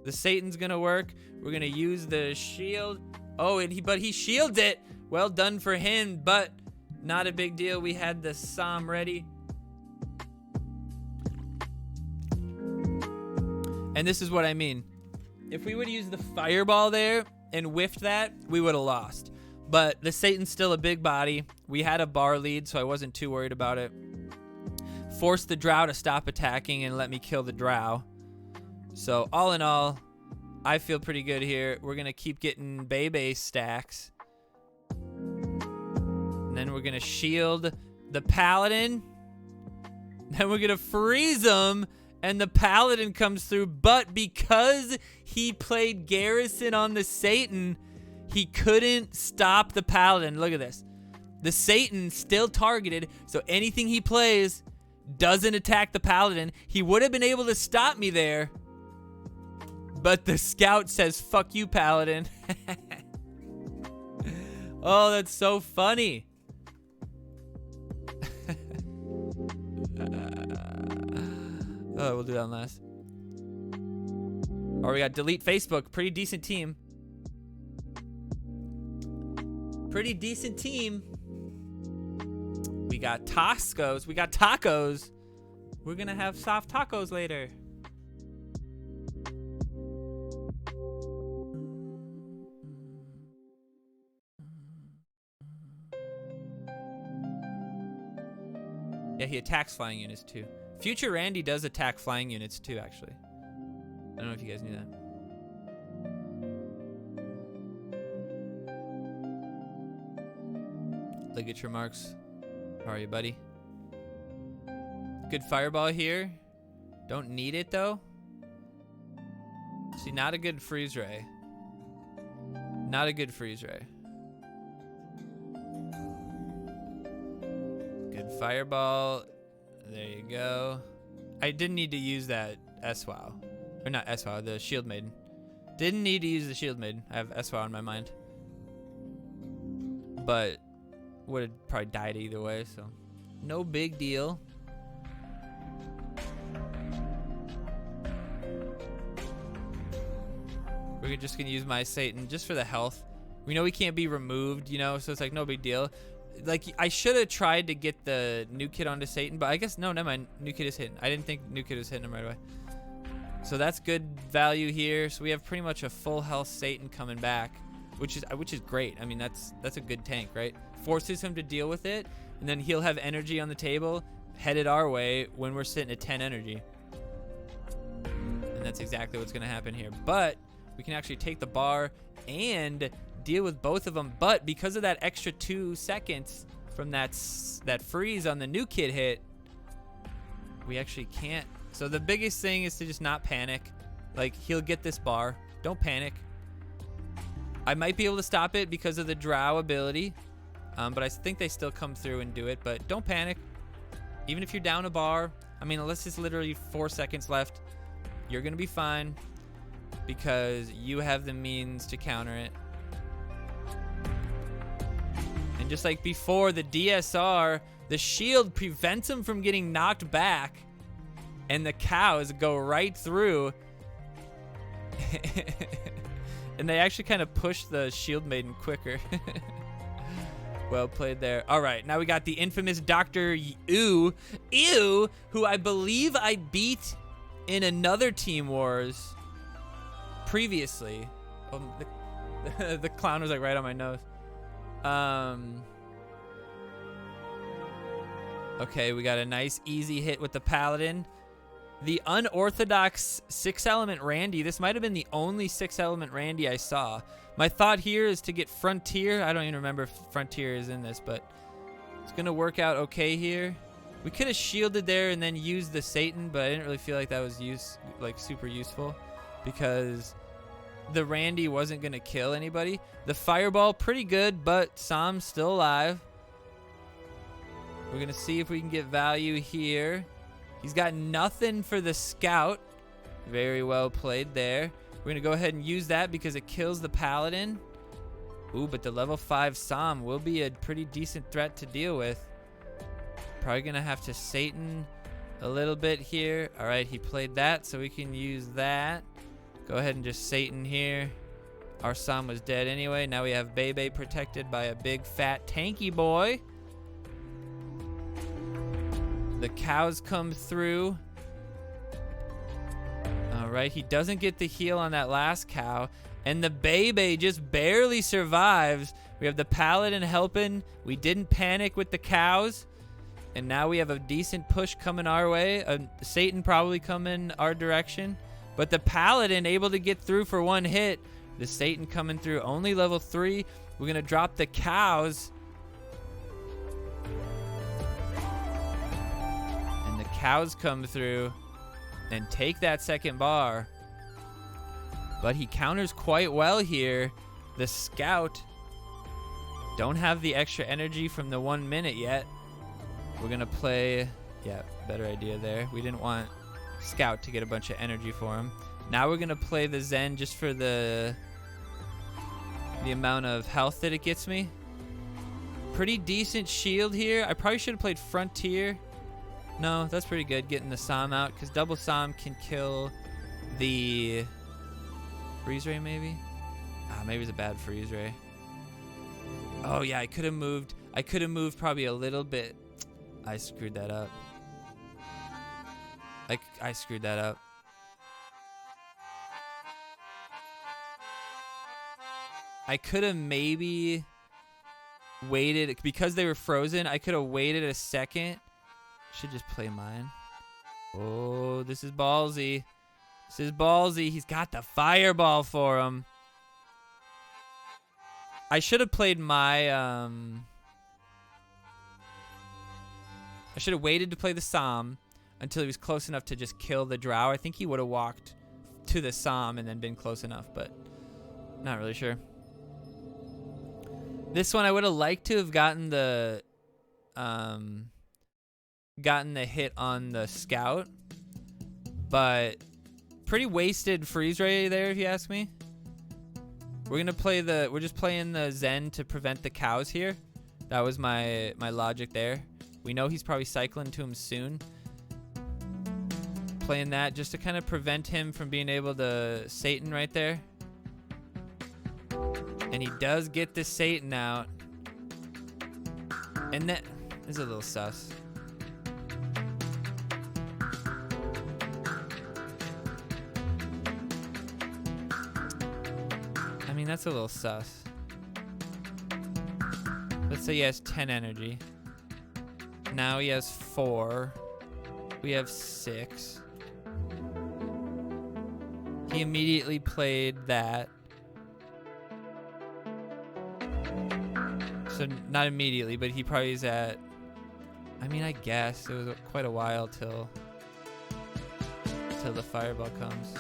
The Satan's gonna work. We're gonna use the shield. Oh, but he shields it. Well done for him, but not a big deal. We had the Som ready. And this is what I mean. If we would use the fireball there and whiffed that, we would have lost. But the Satan's still a big body. We had a bar lead, so I wasn't too worried about it. Forced the Drow to stop attacking and let me kill the Drow. So all in all, I feel pretty good here. We're going to keep getting Bebe stacks. And then we're going to shield the Paladin. Then we're going to freeze him. And the Paladin comes through. But because he played Garrison on the Satan, he couldn't stop the Paladin. Look at this. The Satan still targeted, so anything he plays doesn't attack the Paladin. He would have been able to stop me there, but the Scout says, fuck you, Paladin. Oh, that's so funny. Oh, we'll do that one last. Oh, we got delete Facebook. Pretty decent team. Pretty decent team. We got Toscos. We got tacos. We're gonna have soft tacos later. Yeah, he attacks flying units too. Future Randy does attack flying units too, actually. I don't know if you guys knew that. Ligature marks. How are you, buddy? Good fireball here. Don't need it, though. See, not a good freeze ray. Not a good freeze ray. Good fireball. There you go. I didn't need to use that S-Wow. Or not S-Wow, the Shield Maiden. Didn't need to use the Shield Maiden. I have S-Wow in my mind. But would have probably died either way, so no big deal. We're just gonna use my Satan just for the health. We know he can't be removed, you know, so it's like no big deal. Like, I should have tried to get the new kid onto Satan, but I guess no, never mind. New kid is hitting. I didn't think new kid was hitting him right away. So that's good value here. So we have pretty much a full health Satan coming back, which is great. I mean, that's a good tank, right? Forces him to deal with it, and then he'll have energy on the table headed our way when we're sitting at 10 energy. And that's exactly what's going to happen here. But we can actually take the bar and deal with both of them. But because of that extra 2 seconds from that freeze on the new kid hit, we actually can't. So the biggest thing is to just not panic. Like, he'll get this bar. Don't panic. I might be able to stop it because of the Drow ability. But I think they still come through and do it. But don't panic. Even if you're down a bar, I mean, unless it's literally 4 seconds left, you're going to be fine because you have the means to counter it. And just like before, the DSR, the shield prevents him from getting knocked back, and the cows go right through. And they actually kind of push the Shield Maiden quicker. Well played there. All right, now we got the infamous Dr. Ew, who I believe I beat in another Team Wars previously. Oh, the clown was like right on my nose. Okay, we got a nice easy hit with the Paladin. The unorthodox 6-element Randy. This might have been the only 6-element Randy I saw. My thought here is to get Frontier. I don't even remember if Frontier is in this, but it's going to work out okay here. We could have shielded there and then used the Satan, but I didn't really feel like that was super useful because the Randy wasn't going to kill anybody. The Fireball, pretty good, but Sam's still alive. We're going to see if we can get value here. He's got nothing for the Scout. Very well played there. We're going to go ahead and use that because it kills the Paladin. Ooh, but the level 5 Sam will be a pretty decent threat to deal with. Probably going to have to Satan a little bit here. All right, he played that, so we can use that. Go ahead and just Satan here. Our Sam was dead anyway. Now we have Bebe protected by a big, fat, tanky boy. The cows come through. All right, he doesn't get the heal on that last cow. And the Bebe just barely survives. We have the Paladin helping. We didn't panic with the cows. And now we have a decent push coming our way. Satan probably coming our direction. But the Paladin able to get through for one hit. The Satan coming through only level 3. We're going to drop the cows. And the cows come through and take that second bar. But he counters quite well here. The Scout don't have the extra energy from the 1 minute yet. We're going to play, yeah, better idea there. We didn't want Scout to get a bunch of energy for him. Now we're going to play the Zen just for the amount of health that it gets me. Pretty decent shield here. I probably should have played Frontier. No, that's pretty good, getting the Sam out, because double Sam can kill the Freeze Ray maybe? Maybe it's a bad Freeze Ray. Oh yeah, I could have moved probably a little bit. I screwed that up. I screwed that up. I could have maybe waited, because they were frozen, I could have waited a second. Should just play mine. Oh, this is ballsy. This is ballsy. He's got the Fireball for him. I should have played my... I should have waited to play the Sam until he was close enough to just kill the Drow. I think he would have walked to the Sam and then been close enough, but not really sure. This one I would have liked to have gotten the hit on the Scout, but pretty wasted Freeze Ray there if you ask me. We're just playing the Zen to prevent the cows here. That was my logic there. We know he's probably cycling to him soon. Playing that just to kind of prevent him from being able to Satan right there. And he does get the Satan out. And that is a little sus. I mean, that's a little sus. Let's say he has 10 energy. Now he has 4. We have 6. He immediately played that. So not immediately, but he probably is at... I mean, I guess it was quite a while till the Fireball comes.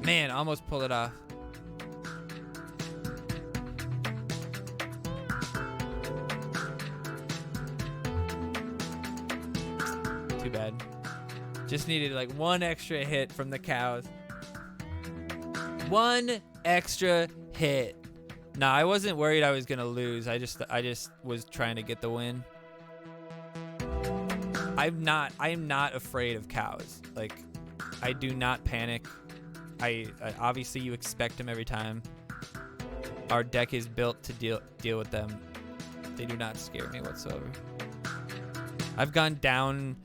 Man, almost pulled it off. Too bad. Just needed like one extra hit from the cows. One extra hit. Nah, I wasn't worried I was gonna lose. I just was trying to get the win. I am not afraid of cows. Like, I do not panic. I obviously you expect them every time. Our deck is built to deal with them. They do not scare me whatsoever. I've gone down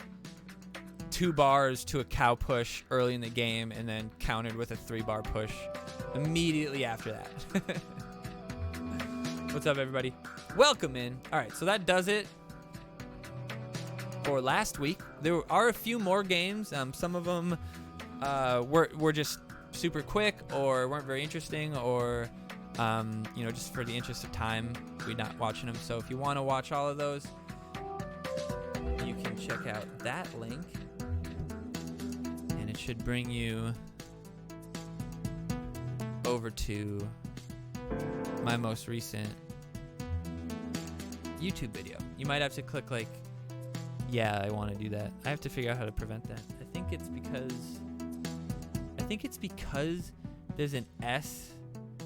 2 bars to a cow push early in the game and then countered with a 3-bar push immediately after that. What's up, everybody? Welcome in. All right, so that does it. for last week. There are a few more games. Some of them were just super quick or weren't very interesting, or just for the interest of time, we're not watching them. So if you want to watch all of those, you can check out that link, and it should bring you over to my most recent YouTube video. You might have to click like, yeah, I want to do that. I have to figure out how to prevent that. I think it's because there's an S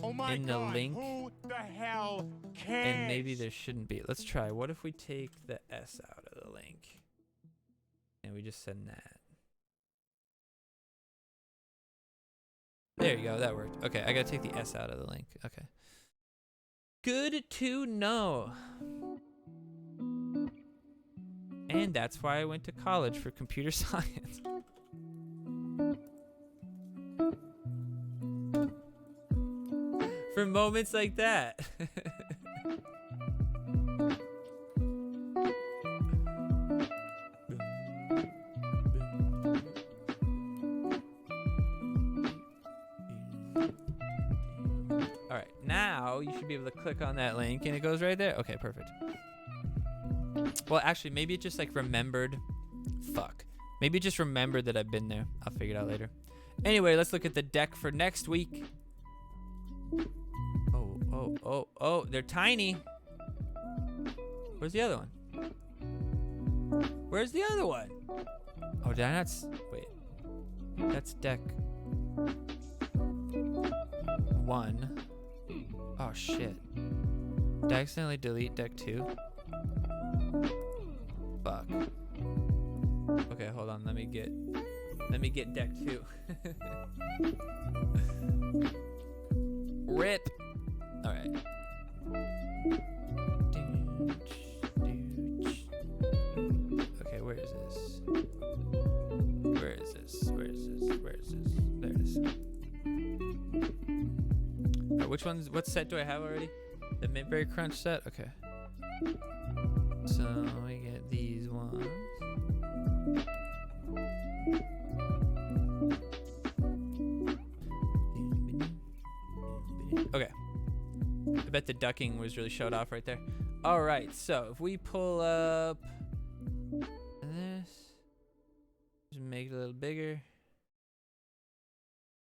in the link. Who the hell cares? And maybe there shouldn't be. Let's try. What if we take the S out of the link and we just send that? There you go. That worked. Okay, I gotta take the S out of the link. Okay. Good to know. And that's why I went to college for computer science. For moments like that. All right, now you should be able to click on that link and it goes right there. Okay, perfect. Well, actually, maybe it just like remembered. Fuck. Maybe it just remembered that I've been there. I'll figure it out later. Anyway, let's look at the deck for next week. Oh, they're tiny. Where's the other one? Where's the other one? Oh, did I not wait. That's deck 1. Oh, shit. Did I accidentally delete deck 2? Fuck. Okay, hold on. Let me get deck 2. Rip. All right. Okay, where is this? Where is this? Where is this? Where is this? There it is. All right, which ones? What set do I have already? The Midberry Crunch set? Okay. So we get these ones. Okay. I bet the ducking was really showed off right there. All right, so if we pull up this, just make it a little bigger.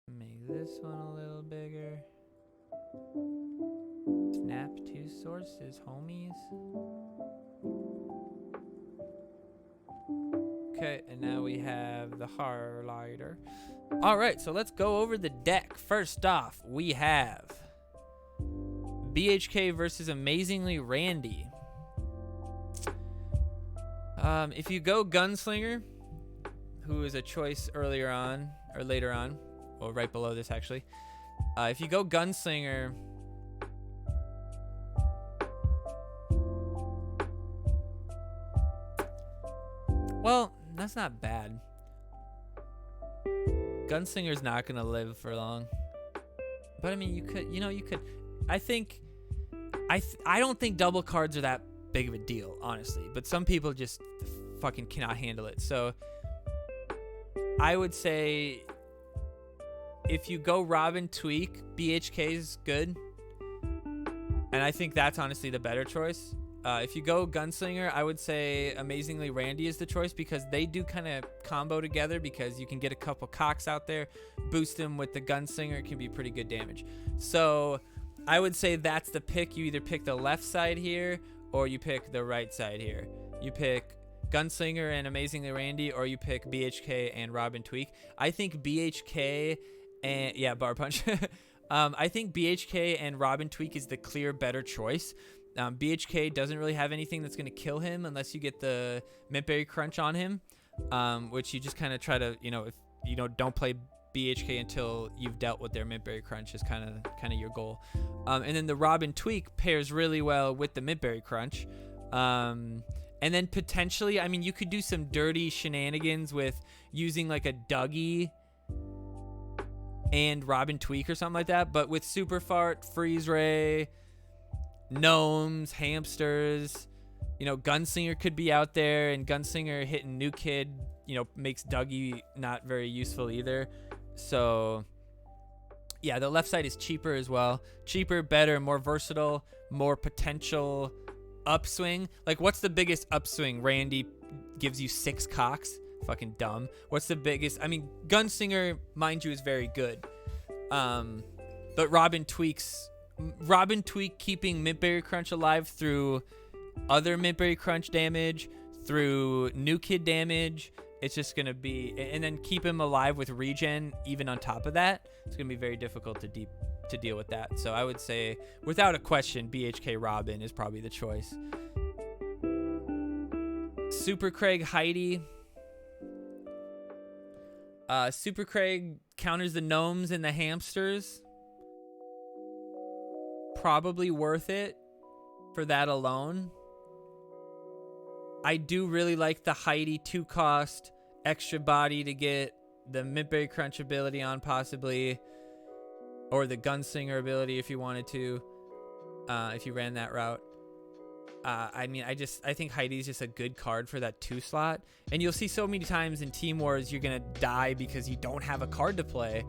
Make this one a little bigger. Snap to sources, homies. Okay, and now we have the highlighter. All right, so let's go over the deck. First off, we have BHK versus Amazingly Randy. If you go Gunslinger, who is a choice earlier on, or later on, or right below this actually. If you go Gunslinger, well, that's not bad. Gunslinger's not gonna live for long. But I mean, you could. I don't think double cards are that big of a deal, honestly. But some people just fucking cannot handle it. So I would say if you go Robin Tweak, BHK is good. And I think that's honestly the better choice. If you go Gunslinger, I would say Amazingly Randy is the choice because they do kind of combo together because you can get a couple cocks out there, boost them with the Gunslinger, it can be pretty good damage. So I would say that's the pick. You either pick the left side here or you pick the right side here. You pick Gunslinger and Amazingly Randy, or you pick BHK and Robin Tweak. I think BHK and, yeah, Bar Punch. I think BHK and Robin Tweak is the clear better choice. BHK doesn't really have anything that's going to kill him unless you get the Mintberry Crunch on him, which you just kind of try to, if don't play BHK until you've dealt with their Mintberry Crunch is kind of your goal. And then the Robin Tweak pairs really well with the Mintberry Crunch. And then potentially, I mean, you could do some dirty shenanigans with using like a Dougie and Robin Tweak or something like that. But with Super Fart, Freeze Ray, gnomes, hamsters, Gunslinger could be out there, and Gunslinger hitting New Kid, makes Dougie not very useful either. So yeah, the left side is cheaper as well. Cheaper, better, more versatile, more potential upswing. Like, what's the biggest upswing? Randy gives you 6 cocks. Fucking dumb. What's the biggest? I mean, Gunslinger, mind you, is very good. But Robin Tweak keeping Mintberry Crunch alive through other Mintberry Crunch damage, through New Kid damage. It's just going to be, and then keep him alive with regen even on top of that. It's going to be very difficult to deal with that. So I would say, without a question, BHK Robin is probably the choice. Super Craig Heidi. Super Craig counters the gnomes and the hamsters. Probably worth it for that alone. I do really like the Heidi 2-cost extra body to get the Mintberry Crunch ability on, possibly, or the Gunslinger ability if you wanted to, if you ran that route. I think Heidi's just a good card for that 2 slot, and you'll see so many times in Team Wars you're gonna die because you don't have a card to play.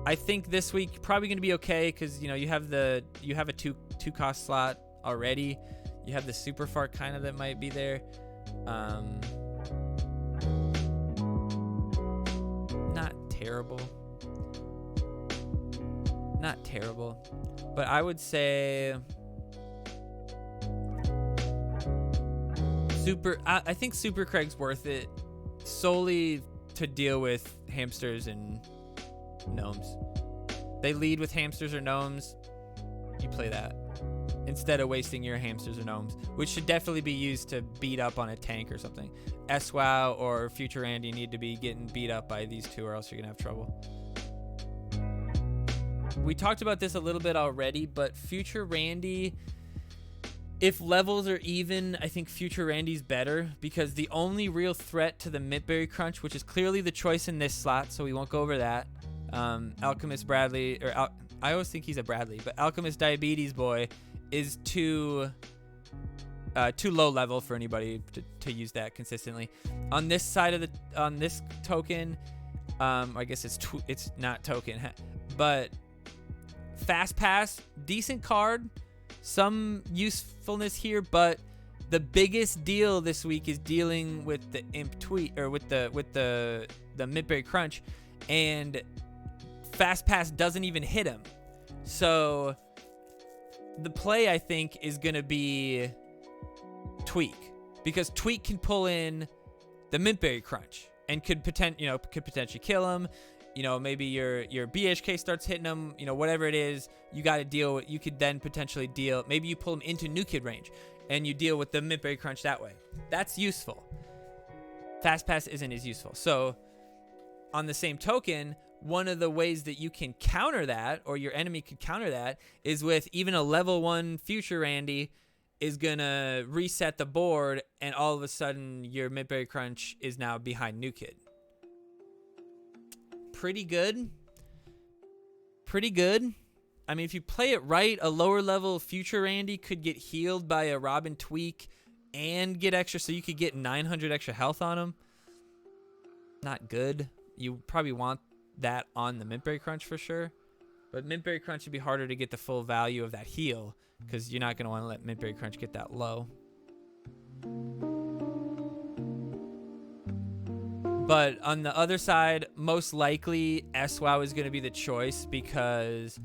I think this week probably gonna be okay because you have a 2-cost slot already. You have the super fart kind of that might be there. Not terrible. But I would say I think Super Craig's worth it solely to deal with hamsters and gnomes. They lead with hamsters or gnomes. You play that instead of wasting your hamsters or gnomes, which should definitely be used to beat up on a tank or something. SWOW or Future Randy need to be getting beat up by these two, or else you're gonna have trouble. We talked about this a little bit already, but Future Randy, if levels are even, I think Future Randy's better, because the only real threat to the Mintberry Crunch, which is clearly the choice in this slot, so we won't go over that. Alchemist Bradley, I always think he's a Bradley, but Alchemist Diabetes Boy is too low level for anybody to use that consistently. On this side of on this token, I guess it's not token, but Fast Pass, decent card, some usefulness here, but the biggest deal this week is dealing with the Imp Tweet, or with the Mintberry Crunch, and Fast Pass doesn't even hit him. So the play, I think, is going to be Tweak, because Tweak can pull in the Mintberry Crunch and could potentially kill him. Maybe your BHK starts hitting him, whatever it is, you got to deal with. You could then potentially deal, maybe you pull him into New Kid range and you deal with the Mintberry Crunch that way. That's useful. Fast Pass isn't as useful. So on the same token, one of the ways that you can counter that, or your enemy could counter that, is with even a level 1 Future Randy is going to reset the board, and all of a sudden your Mintberry Crunch is now behind New Kid. Pretty good. I mean, if you play it right, a lower level Future Randy could get healed by a Robin Tweak and get extra, so you could get 900 extra health on him. Not good. You probably want that on the Mintberry Crunch for sure, but Mintberry Crunch would be harder to get the full value of that heal, because you're not going to want to let Mintberry Crunch get that low. But on the other side, most likely SWOW is going to be the choice, because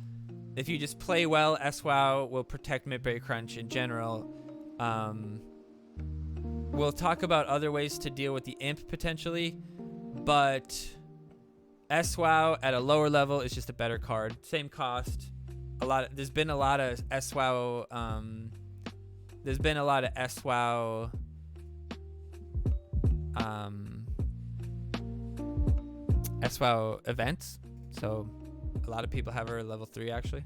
if you just play well, SWOW will protect Mintberry Crunch in general. We'll talk about other ways to deal with the Imp potentially, but SWOW at a lower level is just a better card. Same cost. There's been a lot of SWOW. SWOW events, so a lot of people have her level 3 actually.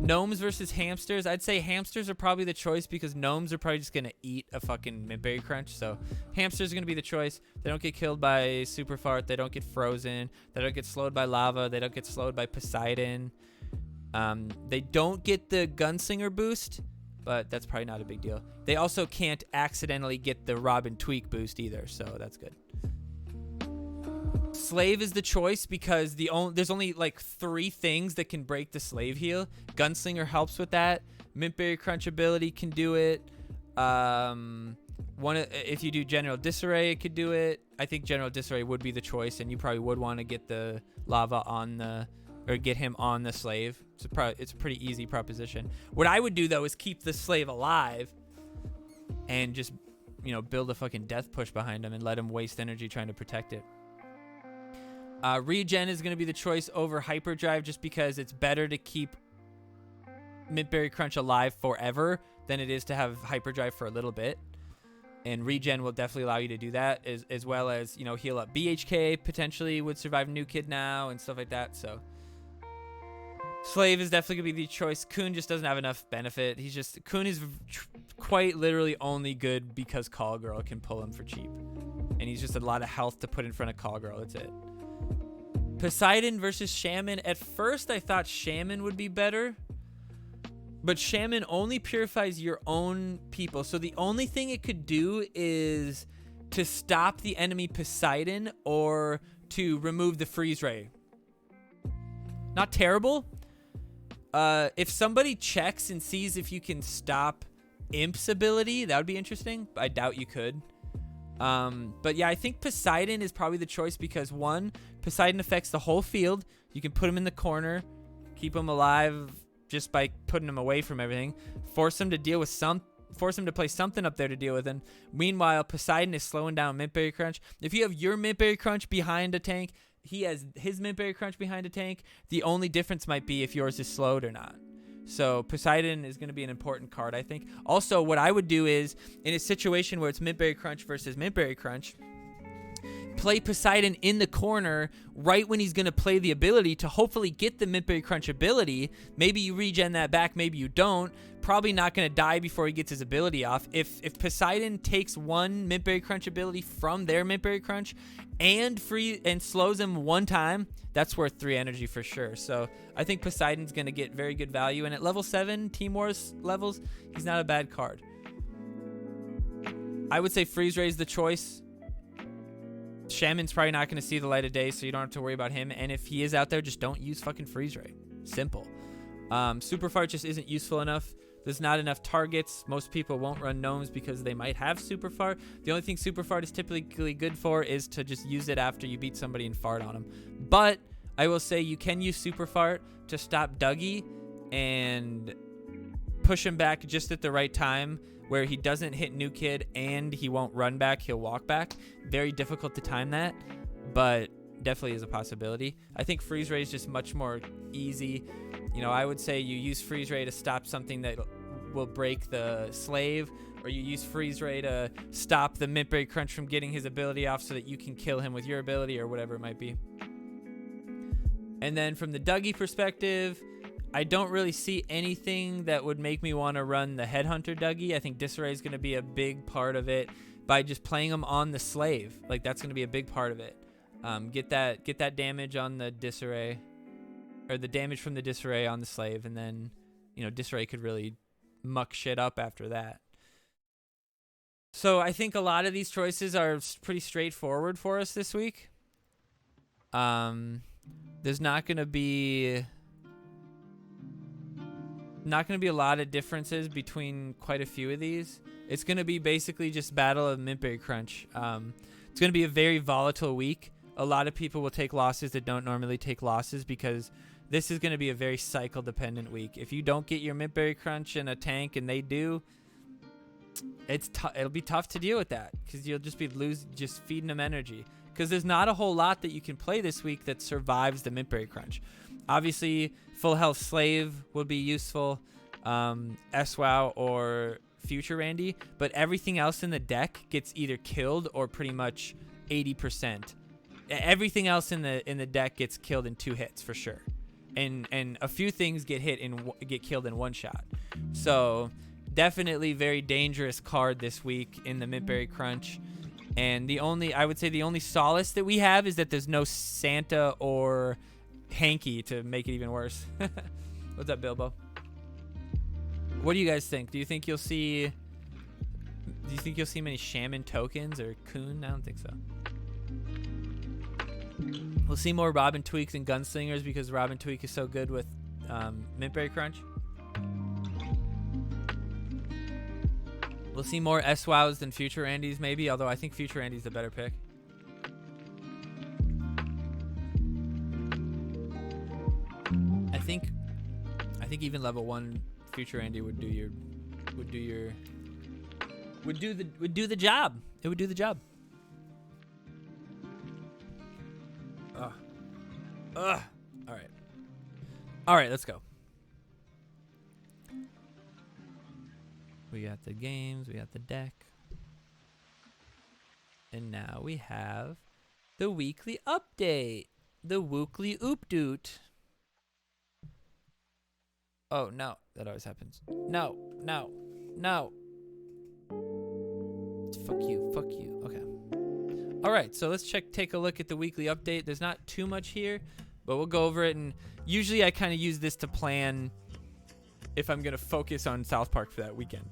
Gnomes versus hamsters. I'd say hamsters are probably the choice, because gnomes are probably just gonna eat a fucking Mintberry Crunch. So hamsters are gonna be the choice. They don't get killed by super fart. They don't get frozen. They don't get slowed by lava. They don't get slowed by Poseidon. They don't get the Gunslinger boost, but that's probably not a big deal. They also can't accidentally get the Robin Tweak boost either, so that's good. Slave is the choice because there's only like 3 things that can break the Slave heal. Gunslinger helps with that. Mintberry Crunch ability can do it. If you do General Disarray, it could do it. I think General Disarray would be the choice, and you probably would want to get the lava or get him on the Slave. It's a pretty easy proposition. What I would do though is keep the Slave alive and just, build a fucking death push behind him and let him waste energy trying to protect it. Regen is going to be the choice over Hyperdrive just because it's better to keep Mintberry Crunch alive forever than it is to have Hyperdrive for a little bit. And Regen will definitely allow you to do that, as well as, heal up BHK potentially would survive New Kid now and stuff like that. So Slave is definitely going to be the choice. Kun just doesn't have enough benefit. Kun is quite literally only good because Call Girl can pull him for cheap. And he's just a lot of health to put in front of Call Girl. That's it. Poseidon versus Shaman. At first, I thought Shaman would be better. But Shaman only purifies your own people. So the only thing it could do is to stop the enemy Poseidon or to remove the freeze ray. Not terrible. If somebody checks and sees if you can stop Imp's ability, that would be interesting. I doubt you could. But yeah, I think Poseidon is probably the choice because 1, Poseidon affects the whole field. You can put him in the corner, keep him alive just by putting him away from everything. Force him to play something up there to deal with him. Meanwhile, Poseidon is slowing down Mintberry Crunch. If you have your Mintberry Crunch behind a tank, he has his Mintberry Crunch behind a tank. The only difference might be if yours is slowed or not. So Poseidon is going to be an important card, I think. Also, what I would do is, in a situation where it's Mintberry Crunch versus Mintberry Crunch, play Poseidon in the corner right when he's going to play the ability to hopefully get the Mintberry Crunch ability. Maybe you regen that back, maybe you don't. Probably not going to die before he gets his ability off. If Poseidon takes one Mintberry Crunch ability from their Mintberry Crunch and slows him one time, that's worth 3 energy for sure. So I think Poseidon's going to get very good value. And at level 7, Team Wars levels, he's not a bad card. I would say Freeze Ray is the choice. Shaman's probably not going to see the light of day, so you don't have to worry about him. And if he is out there, just don't use fucking Freeze Ray. Simple. Super Fart just isn't useful enough. There's not enough targets. Most people won't run gnomes because they might have Super Fart. The only thing Super Fart is typically good for is to just use it after you beat somebody and fart on them. But I will say you can use Super Fart to stop Dougie and push him back just at the right time where he doesn't hit New Kid and he won't run back, he'll walk back. Very difficult to time that, but definitely is a possibility. I think Freeze Ray is just much more easy. I would say you use Freeze Ray to stop something that will break the slave, or you use Freeze Ray to stop the Mintberry Crunch from getting his ability off so that you can kill him with your ability or whatever it might be. And then from the Dougie perspective, I don't really see anything that would make me want to run the Headhunter Dougie. I think Disarray is going to be a big part of it by just playing him on the slave. Like, that's going to be a big part of it. Get that damage on the Disarray, or the damage from the Disarray on the slave, and then, Disarray could really muck shit up after that. So I think a lot of these choices are pretty straightforward for us this week. There's not going to be a lot of differences between quite a few of these. It's going to be basically just battle of Mintberry Crunch. It's going to be a very volatile week. A lot of people will take losses that don't normally take losses because this is going to be a very cycle-dependent week. If you don't get your Mintberry Crunch in a tank and they do, it'll be tough to deal with that because you'll just be just feeding them energy. Because there's not a whole lot that you can play this week that survives the Mintberry Crunch. Obviously, Full Health Slave would be useful, SWOW or Future Randy, but everything else in the deck gets either killed or pretty much 80%. Everything else in the deck gets killed in 2 hits for sure, and a few things get killed in 1 shot. So definitely very dangerous card this week in the Mintberry Crunch. And I would say the only solace that we have is that there's no Santa or Hanky to make it even worse. What's up, Bilbo? What do you guys think? Do you think you'll see many Shaman tokens or Coon? I don't think so. We'll see more Robin Tweaks and Gunslingers because Robin Tweak is so good with Mintberry Crunch. We'll see more S-Wows than Future Andys maybe, although I think Future Andy's the better pick. I think even level 1 Future Andy would do the job. It would do the job. All right, let's go. We got the games, we got the deck. And now we have the weekly update. The weekly oop-doot. Oh, no. That always happens. No. Fuck you. Okay. All right, so let's take a look at the weekly update. There's not too much here, but we'll go over it. And usually I kind of use this to plan if I'm going to focus on South Park for that weekend.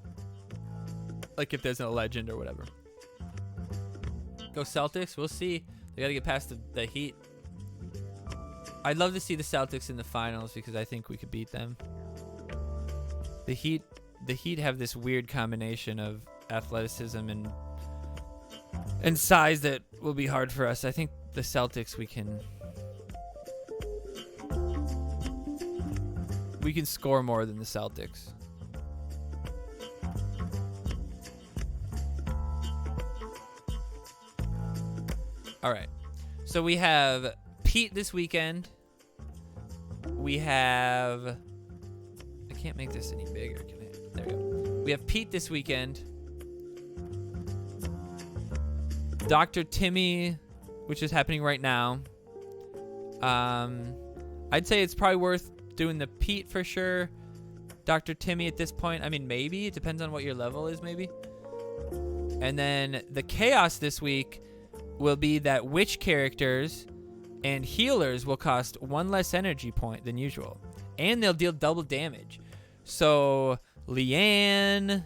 Like if there's a legend or whatever. Go Celtics. We'll see. They got to get past the Heat. I'd love to see the Celtics in the finals because I think we could beat them. The Heat have this weird combination of athleticism and size that will be hard for us. I think the Celtics we can score more than the Celtics. All right. So we have Pete this weekend. We have... I can't make this any bigger, can I? There we go. We have Pete this weekend. Dr. Timmy, which is happening right now. I'd say it's probably worth doing the Pete for sure. Dr. Timmy at this point, I mean, maybe. It depends on what your level is, maybe. And then the Chaos this week will be that witch characters and healers will cost 1 less energy point than usual. And they'll deal double damage. So, Leanne,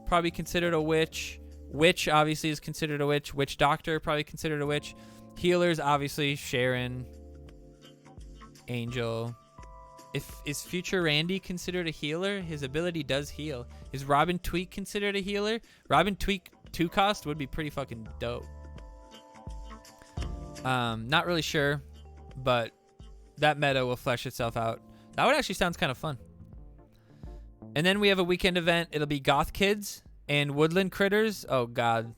probably considered a witch. Witch, obviously, is considered a witch. Witch Doctor, probably considered a witch. Healers, obviously, Sharon, Angel. Is Future Randy considered a healer? His ability does heal. Is Robin Tweak considered a healer? Robin Tweak 2 cost would be pretty fucking dope. Not really sure, but that meta will flesh itself out. That one actually sounds kind of fun. And then we have a weekend event. It'll be Goth Kids and Woodland Critters. Oh, God.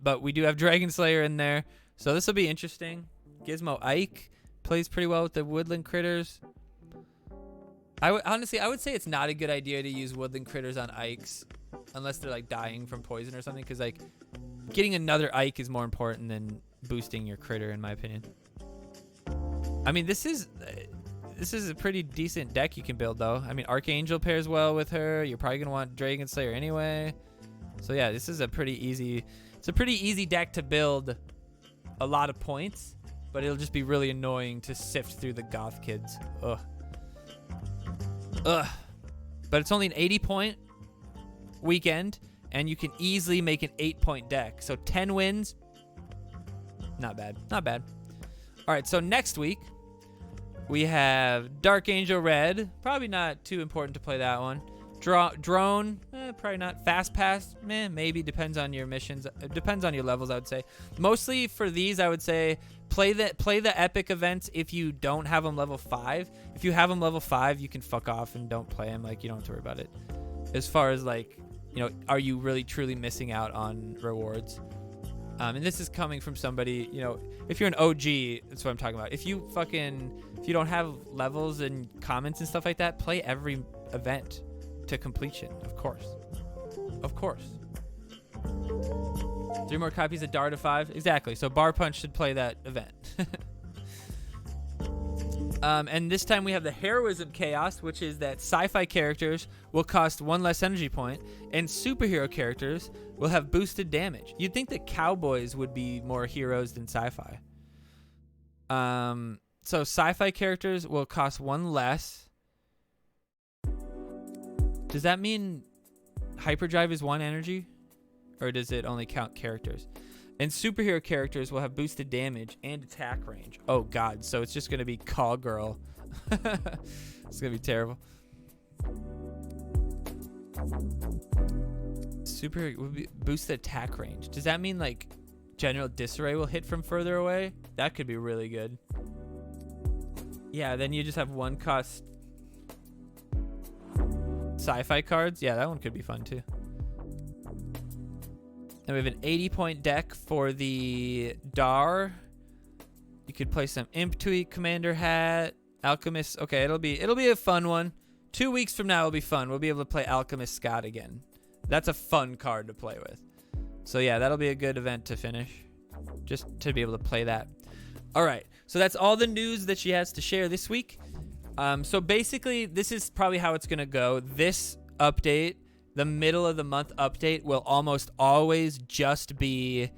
But we do have Dragon Slayer in there. So this will be interesting. Gizmo Ike plays pretty well with the Woodland Critters. Honestly, I would say it's not a good idea to use Woodland Critters on Ikes unless they're like dying from poison or something. Because like getting another Ike is more important than boosting your critter, in my opinion. I mean, this is a pretty decent deck you can build, though. I mean, Archangel pairs well with her. You're probably gonna want Dragon Slayer anyway. So yeah, this is a pretty easy. It's a pretty easy deck to build a lot of points, but it'll just be really annoying to sift through the Goth Kids. Ugh. But it's only an 80-point weekend, and you can easily make an 8-point deck. So 10 wins. Not bad. Not bad. All right, so next week, we have Dark Angel Red. Probably not too important to play that one. Drone, probably not. Fast Pass, maybe. Depends on your missions. It depends on your levels, I would say. Mostly for these, I would say play the epic events if you don't have them level 5. If you have them level 5, you can fuck off and don't play them. Like, you don't have to worry about it. As far as, like, you know, are you really truly missing out on rewards? And this is coming from somebody, you know, if you're an OG, that's what I'm talking about. If you don't have levels and comments and stuff like that, play every event to completion, of course. Of course. 3 more copies of Dart of 5. Exactly. So Bar Punch should play that event. And this time we have the Heroism Chaos, which is that sci-fi characters will cost 1 less energy point, and superhero characters will have boosted damage. You'd think that cowboys would be more heroes than sci-fi. So sci-fi characters will cost 1 less. Does that mean hyperdrive is 1 energy? Or does it only count characters? And superhero characters will have boosted damage and attack range. Oh, God. So it's just going to be Call Girl. It's going to be terrible. Superhero will be boosted attack range. Does that mean, like, General Disarray will hit from further away? That could be really good. Yeah, then you just have 1 cost sci-fi cards. Yeah, that one could be fun, too. Then we have an 80-point deck for the Dar. You could play some Imp Tweak, Commander Hat, Alchemist. Okay, it'll be a fun one. 2 weeks from now it'll be fun. We'll be able to play Alchemist Scott again. That's a fun card to play with. So yeah, that'll be a good event to finish. Just to be able to play that. All right, so that's all the news that she has to share this week. So basically, this is probably how it's gonna go. This update, the middle of the month update, will almost always just be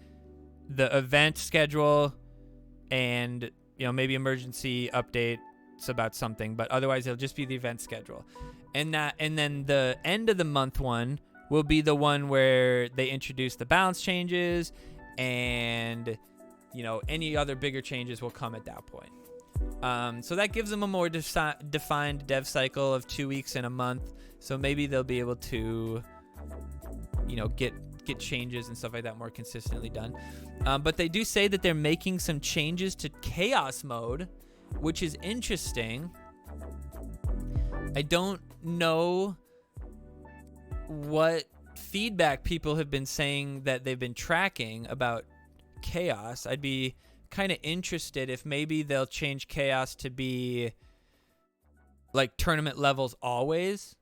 the event schedule and, you know, maybe emergency updates about something, but otherwise it'll just be the event schedule. And then the end of the month one will be the one where they introduce the balance changes, and, you know, any other bigger changes will come at that point. So that gives them a more defined dev cycle of 2 weeks and a month. So maybe they'll be able to, you know, get changes and stuff like that more consistently done. But they do say that they're making some changes to Chaos Mode, which is interesting. I don't know what feedback people have been saying that they've been tracking about Chaos. I'd be kind of interested if maybe they'll change Chaos to be like tournament levels always,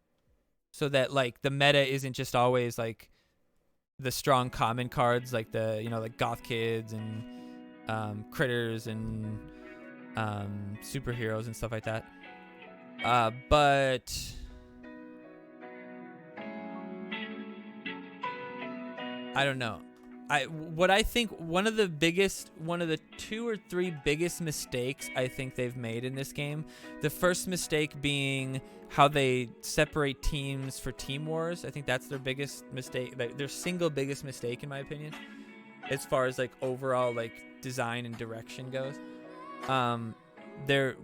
so that like the meta isn't just always like the strong common cards, like the, you know, like Goth Kids and Critters and superheroes and stuff like that. But I don't know. I think one of the 2 or 3 biggest mistakes I think they've made in this game. The first mistake being how they separate teams for Team Wars. I think that's their biggest mistake, their single biggest mistake in my opinion, as far as like overall like design and direction goes. Their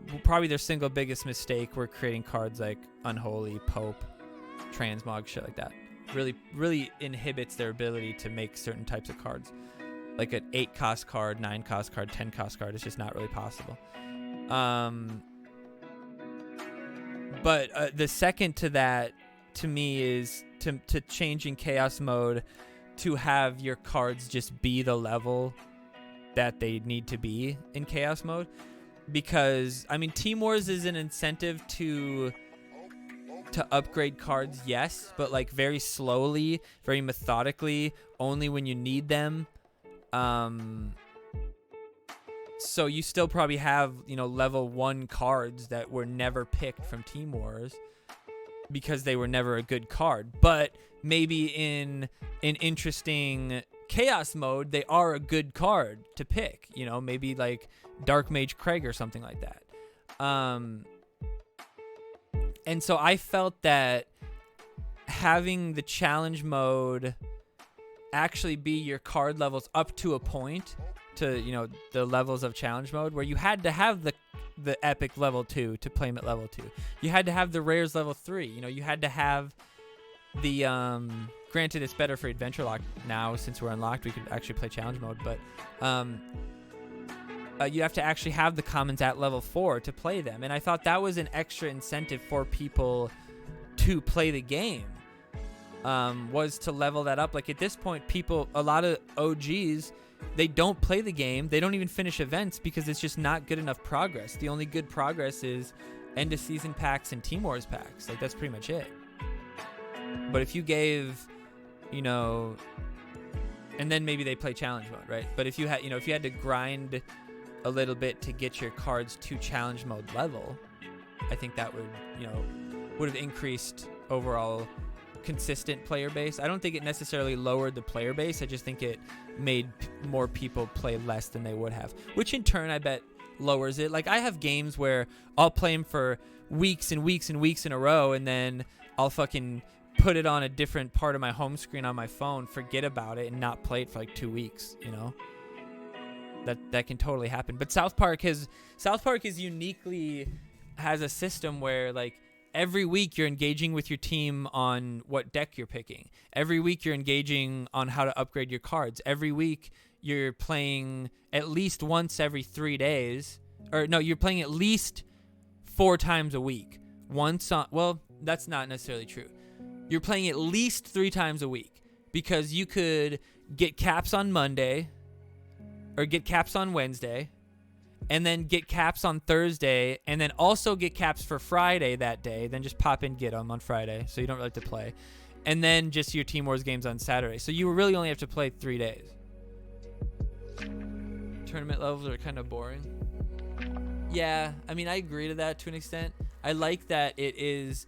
single biggest mistake were creating cards like Unholy, Pope, Transmog, shit like that. Really inhibits their ability to make certain types of cards. Like an 8 cost card, 9 cost card, 10 cost card. It's just not really possible. But the second to that, to me, is to changing Chaos Mode to have your cards just be the level that they need to be in Chaos Mode. Because, I mean, Team Wars is an incentive to upgrade cards, yes, but like very slowly, very methodically, only when you need them. So you still probably have, you know, level 1 cards that were never picked from Team Wars because they were never a good card. But maybe in an interesting Chaos Mode, they are a good card to pick. You know, maybe like Dark Mage Craig or something like that. And so I felt that having the challenge mode actually be your card levels up to a point, to, you know, the levels of challenge mode, where you had to have the epic level 2 to play them at level 2. You had to have the rares level 3. You know, you had to have the granted it's better for adventure lock now since we're unlocked, we could actually play challenge mode, but you have to actually have the commons at level 4 to play them. And I thought that was an extra incentive for people to play the game, was to level that up. Like at this point, a lot of OGs, they don't play the game. They don't even finish events because it's just not good enough progress. The only good progress is end of season packs and Team Wars packs. Like that's pretty much it. But if you gave, you know, and then maybe they play challenge mode, right? But if you had, you know, if you had to grind a little bit to get your cards to challenge mode level, I think that would have increased overall consistent player base. I don't think it necessarily lowered the player base. I just think it made more people play less than they would have, which in turn I bet lowers it. Like I have games where I'll play them for weeks and weeks and weeks in a row, and then I'll fucking put it on a different part of my home screen on my phone, forget about it, and not play it for like 2 weeks, you know? That can totally happen. But South Park is uniquely has a system where like every week you're engaging with your team on what deck you're picking. Every week you're engaging on how to upgrade your cards. Every week you're playing at least once every 3 days. Or no, you're playing at least 4 times a week. Well, that's not necessarily true. You're playing at least 3 times a week because you could get caps on Monday or get caps on Wednesday and then get caps on Thursday and then also get caps for Friday that day. Then just pop in, get them on Friday so you don't really have to play. And then just your Team Wars games on Saturday. So you really only have to play 3 days. Tournament levels are kind of boring. Yeah, I mean, I agree to that to an extent. I like that it is...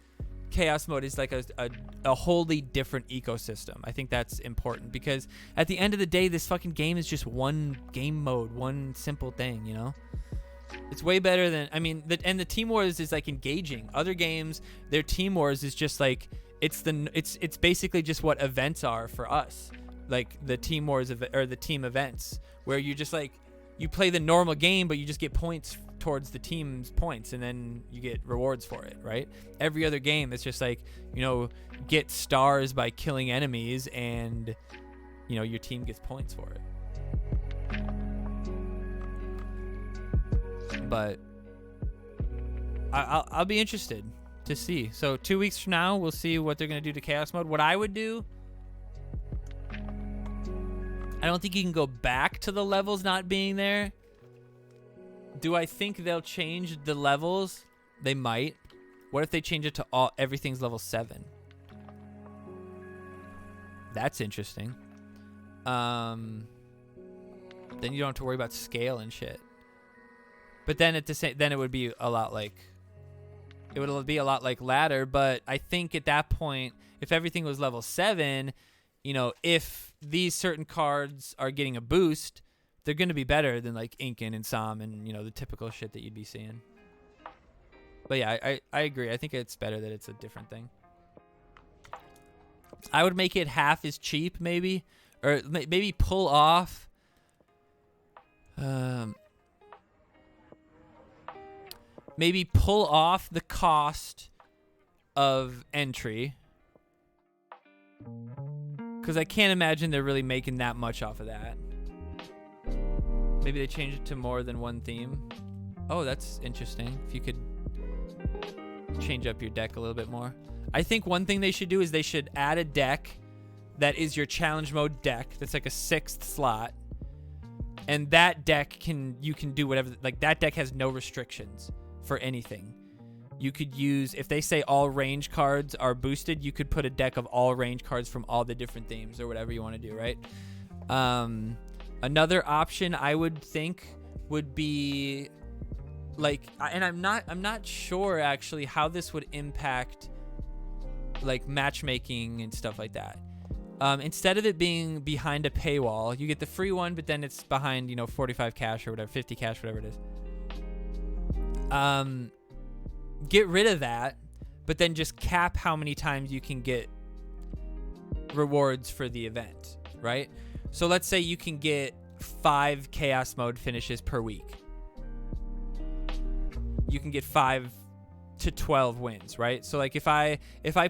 Chaos mode is like a wholly different ecosystem. I think that's important because at the end of the day, this fucking game is just one game mode, one simple thing, you know? It's way better than... I mean, the Team Wars is like engaging. Other games, their Team Wars is just like... It's basically just what events are for us. Like the Team Wars or the team events where you just like... You play the normal game, but you just get points towards the team's points, and then you get rewards for it, right? Every other game, it's just like, you know, get stars by killing enemies, and, you know, your team gets points for it. But I'll be interested to see. So 2 weeks from now, we'll see what they're going to do to Chaos Mode. What I would do... I don't think you can go back to the levels not being there. Do I think they'll change the levels? They might. What if they change it to everything's level 7? That's interesting. Then you don't have to worry about scale and shit. But then then it would be a lot like ladder, but I think at that point, if everything was level 7, you know, if these certain cards are getting a boost, they're going to be better than like Inkin and Som and, you know, the typical shit that you'd be seeing. But yeah, I agree. I think it's better that it's a different thing. I would make it half as cheap, maybe. Or maybe pull off... maybe pull off the cost of entry. Because I can't imagine they're really making that much off of that. Maybe they change it to more than one theme. Oh, that's interesting. If you could change up your deck a little bit more. I think one thing they should do is they should add a deck that is your challenge mode deck. That's like a 6th slot. And that deck you can do whatever. Like that deck has no restrictions for anything. You could use, if they say all range cards are boosted, you could put a deck of all range cards from all the different themes or whatever you want to do, right? Another option I would think would be like, and I'm not sure actually how this would impact like matchmaking and stuff like that. Instead of it being behind a paywall, you get the free one, but then it's behind, you know, 45 cash or whatever, 50 cash, whatever it is. Get rid of that, but then just cap how many times you can get rewards for the event, right? So let's say you can get 5 chaos mode finishes per week. You can get 5 to 12 wins, right? So like if I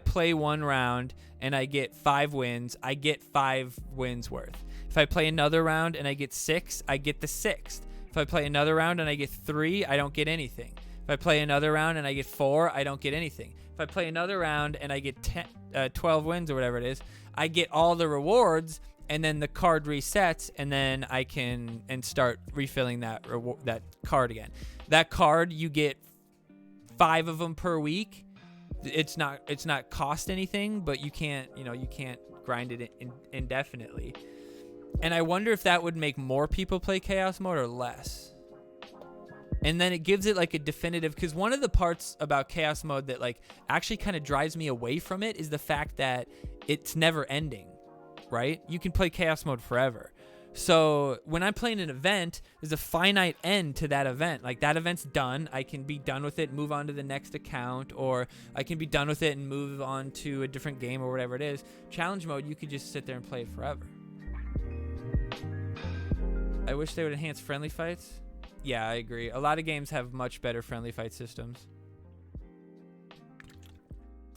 play one round and I get 5 wins, I get 5 wins worth. If I play another round and I get 6, I get the 6th. If I play another round and I get 3, I don't get anything. If I play another round and I get 4, I don't get anything. If I play another round and I get 12 wins or whatever it is, I get all the rewards, and then the card resets, and then I can start refilling that card again. That card, you get 5 of them per week. It's not cost anything, but you can't grind it indefinitely. And I wonder if that would make more people play Chaos Mode or less. And then it gives it like a definitive, because one of the parts about Chaos Mode that like actually kind of drives me away from it is the fact that it's never ending, right? You can play Chaos Mode forever. So when I'm playing an event, there's a finite end to that event. Like, that event's done. I can be done with it, move on to the next account, or I can be done with it and move on to a different game or whatever it is. Challenge mode, you could just sit there and play it forever. I wish they would enhance friendly fights. Yeah, I agree. A lot of games have much better friendly fight systems.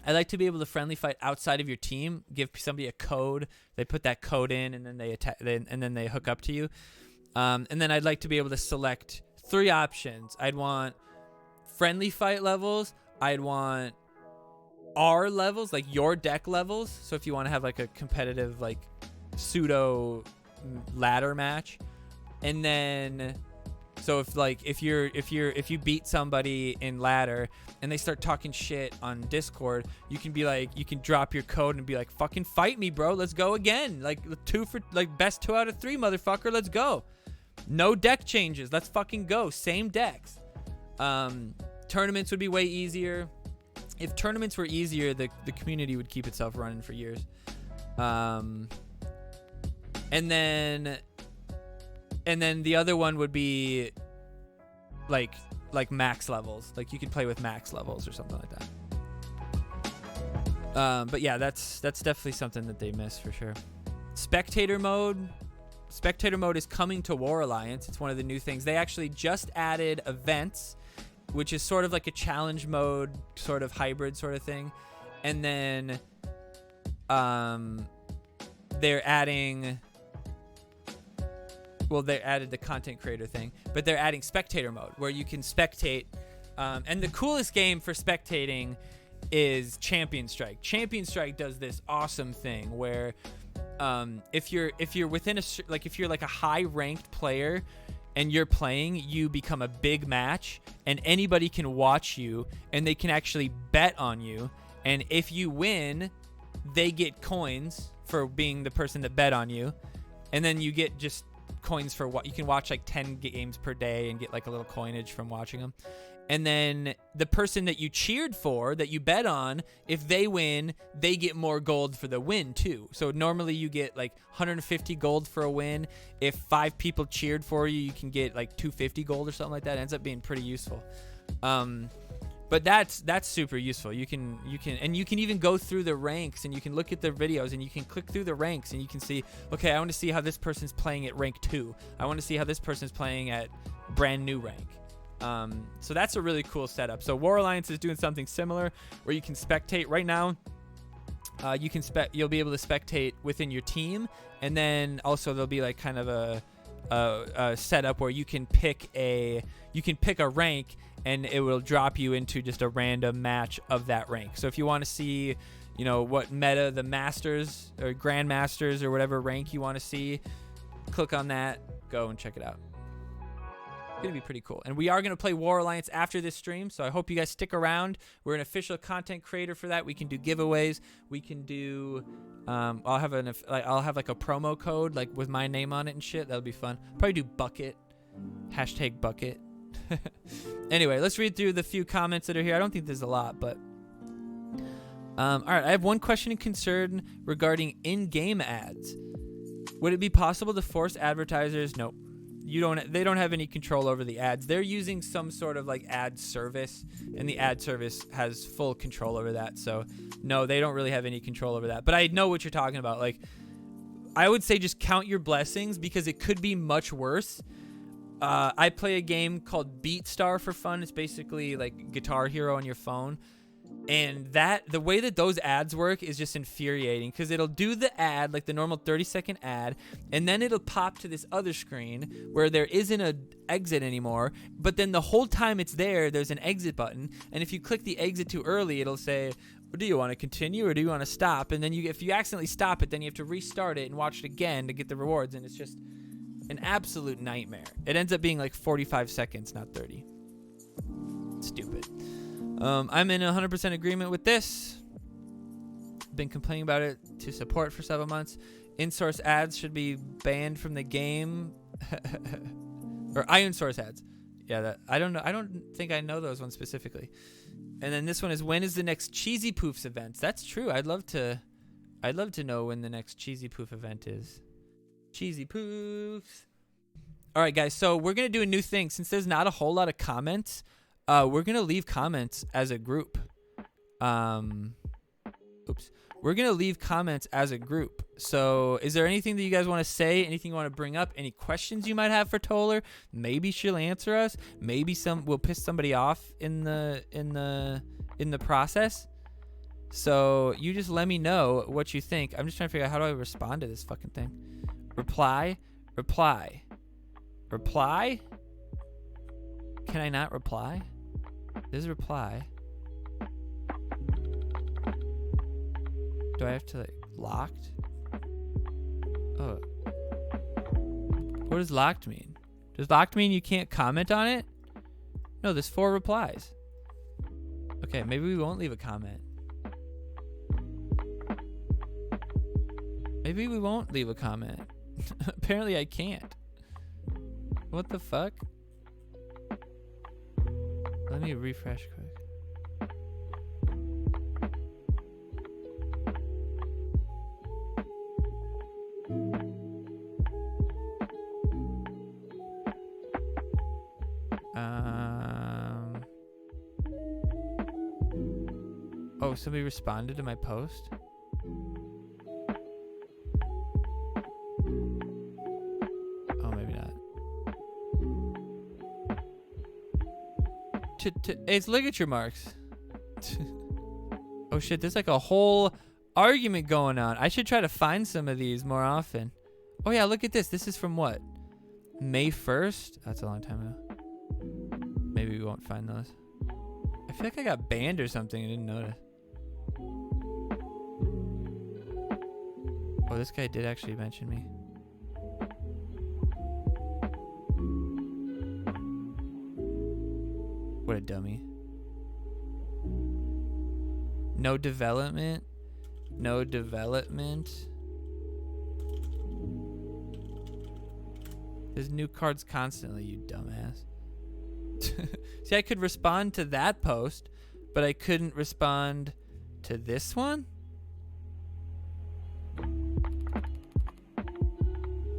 I like to be able to friendly fight outside of your team. Give somebody a code. They put that code in, and then they attack. And then they hook up to you. And then I'd like to be able to select 3 options. I'd want friendly fight levels. I'd want R levels, like your deck levels. So if you want to have like a competitive, like pseudo ladder match, and then. So if you beat somebody in ladder and they start talking shit on Discord, you can be like, you can drop your code and be like, fucking fight me, bro. Let's go again. Like best 2 out of 3, motherfucker. Let's go. No deck changes. Let's fucking go. Same decks. Tournaments would be way easier. If tournaments were easier, the community would keep itself running for years. And then the other one would be like max levels. Like, you could play with max levels or something like that. But yeah, that's definitely something that they miss for sure. Spectator mode is coming to War Alliance. It's one of the new things. They actually just added events, which is sort of like a challenge mode, sort of hybrid sort of thing. And then they're adding... Well, they added the content creator thing, but they're adding spectator mode where you can spectate. And the coolest game for spectating is Champion Strike. Champion Strike does this awesome thing where if you're within if you're like a high ranked player and you're playing, you become a big match and anybody can watch you and they can actually bet on you. And if you win, they get coins for being the person that bet on you. And then you get just coins for what you can watch, like 10 games per day and get like a little coinage from watching them. And then the person that you cheered for, that you bet on, if they win, they get more gold for the win too. So normally you get like 150 gold for a win. If 5 people cheered for you, you can get like 250 gold or something like that. It ends up being pretty useful. But that's super useful. You can even go through the ranks and you can look at their videos and you can click through the ranks and you can see, okay, I want to see how this person's playing at rank 2. I want to see how this person's playing at brand new rank. So that's a really cool setup. So War Alliance is doing something similar where you can spectate right now. You'll be able to spectate within your team, and then also there'll be like kind of a setup where you can pick a rank and it will drop you into just a random match of that rank. So if you want to see, what meta the masters or grandmasters or whatever rank you want to see, click on that, go and check it out. It's going to be pretty cool. And we are going to play War Alliance after this stream, so I hope you guys stick around. We're an official content creator for that. We can do giveaways. We can do I'll have like a promo code like with my name on it and shit. That'll be fun. Probably do bucket. #bucket. Anyway, let's read through the few comments that are here. I don't think there's a lot, but all right, I have one question and concern regarding in-game ads. Would it be possible to force advertisers? Nope. They don't have any control over the ads. They're using some sort of like ad service, and the ad service has full control over that. So no, they don't really have any control over that. But I know what you're talking about. Like, I would say just count your blessings because it could be much worse. I play a game called BeatStar for fun. It's basically like Guitar Hero on your phone. And the way that those ads work is just infuriating because it'll do the ad, like the normal 30-second ad, and then it'll pop to this other screen where there isn't an exit anymore. But then the whole time it's there's an exit button. And if you click the exit too early, it'll say, do you want to continue or do you want to stop? And then if you accidentally stop it, then you have to restart it and watch it again to get the rewards. And it's just an absolute nightmare. It ends up being like 45 seconds, not 30. Stupid. I'm in 100% agreement with this. Been complaining about it to support for several months. In-source ads should be banned from the game. Or iron-source ads. Yeah, I don't know. I don't think I know those ones specifically. And then this one is, when is the next Cheesy Poofs event? That's true. I'd love to know when the next Cheesy Poof event is. Cheesy poofs. All right, guys. So we're gonna do a new thing since there's not a whole lot of comments. We're gonna leave comments as a group. Oops. We're gonna leave comments as a group. So, is there anything that you guys want to say? Anything you want to bring up? Any questions you might have for Toller? Maybe she'll answer us. Maybe we'll piss somebody off in the process. So you just let me know what you think. I'm just trying to figure out how do I respond to this fucking thing. Reply. Can I not reply? There's a reply. Do I have to locked? Oh. What does locked mean? Does locked mean you can't comment on it? No, there's 4 replies. Okay, maybe we won't leave a comment. Maybe we won't leave a comment. Apparently I can't. What the fuck? Let me refresh quick. Oh, somebody responded to my post? Oh, maybe not. It's ligature marks. Oh shit, there's like a whole argument going on. I should try to find some of these more often. Oh yeah, look at this. This is from what? May 1st? That's a long time ago. Maybe we won't find those. I feel like I got banned or something. I didn't notice. Oh, this guy did actually mention me. What a dummy. No development. No development. There's new cards constantly, you dumbass. See, I could respond to that post, but I couldn't respond to this one?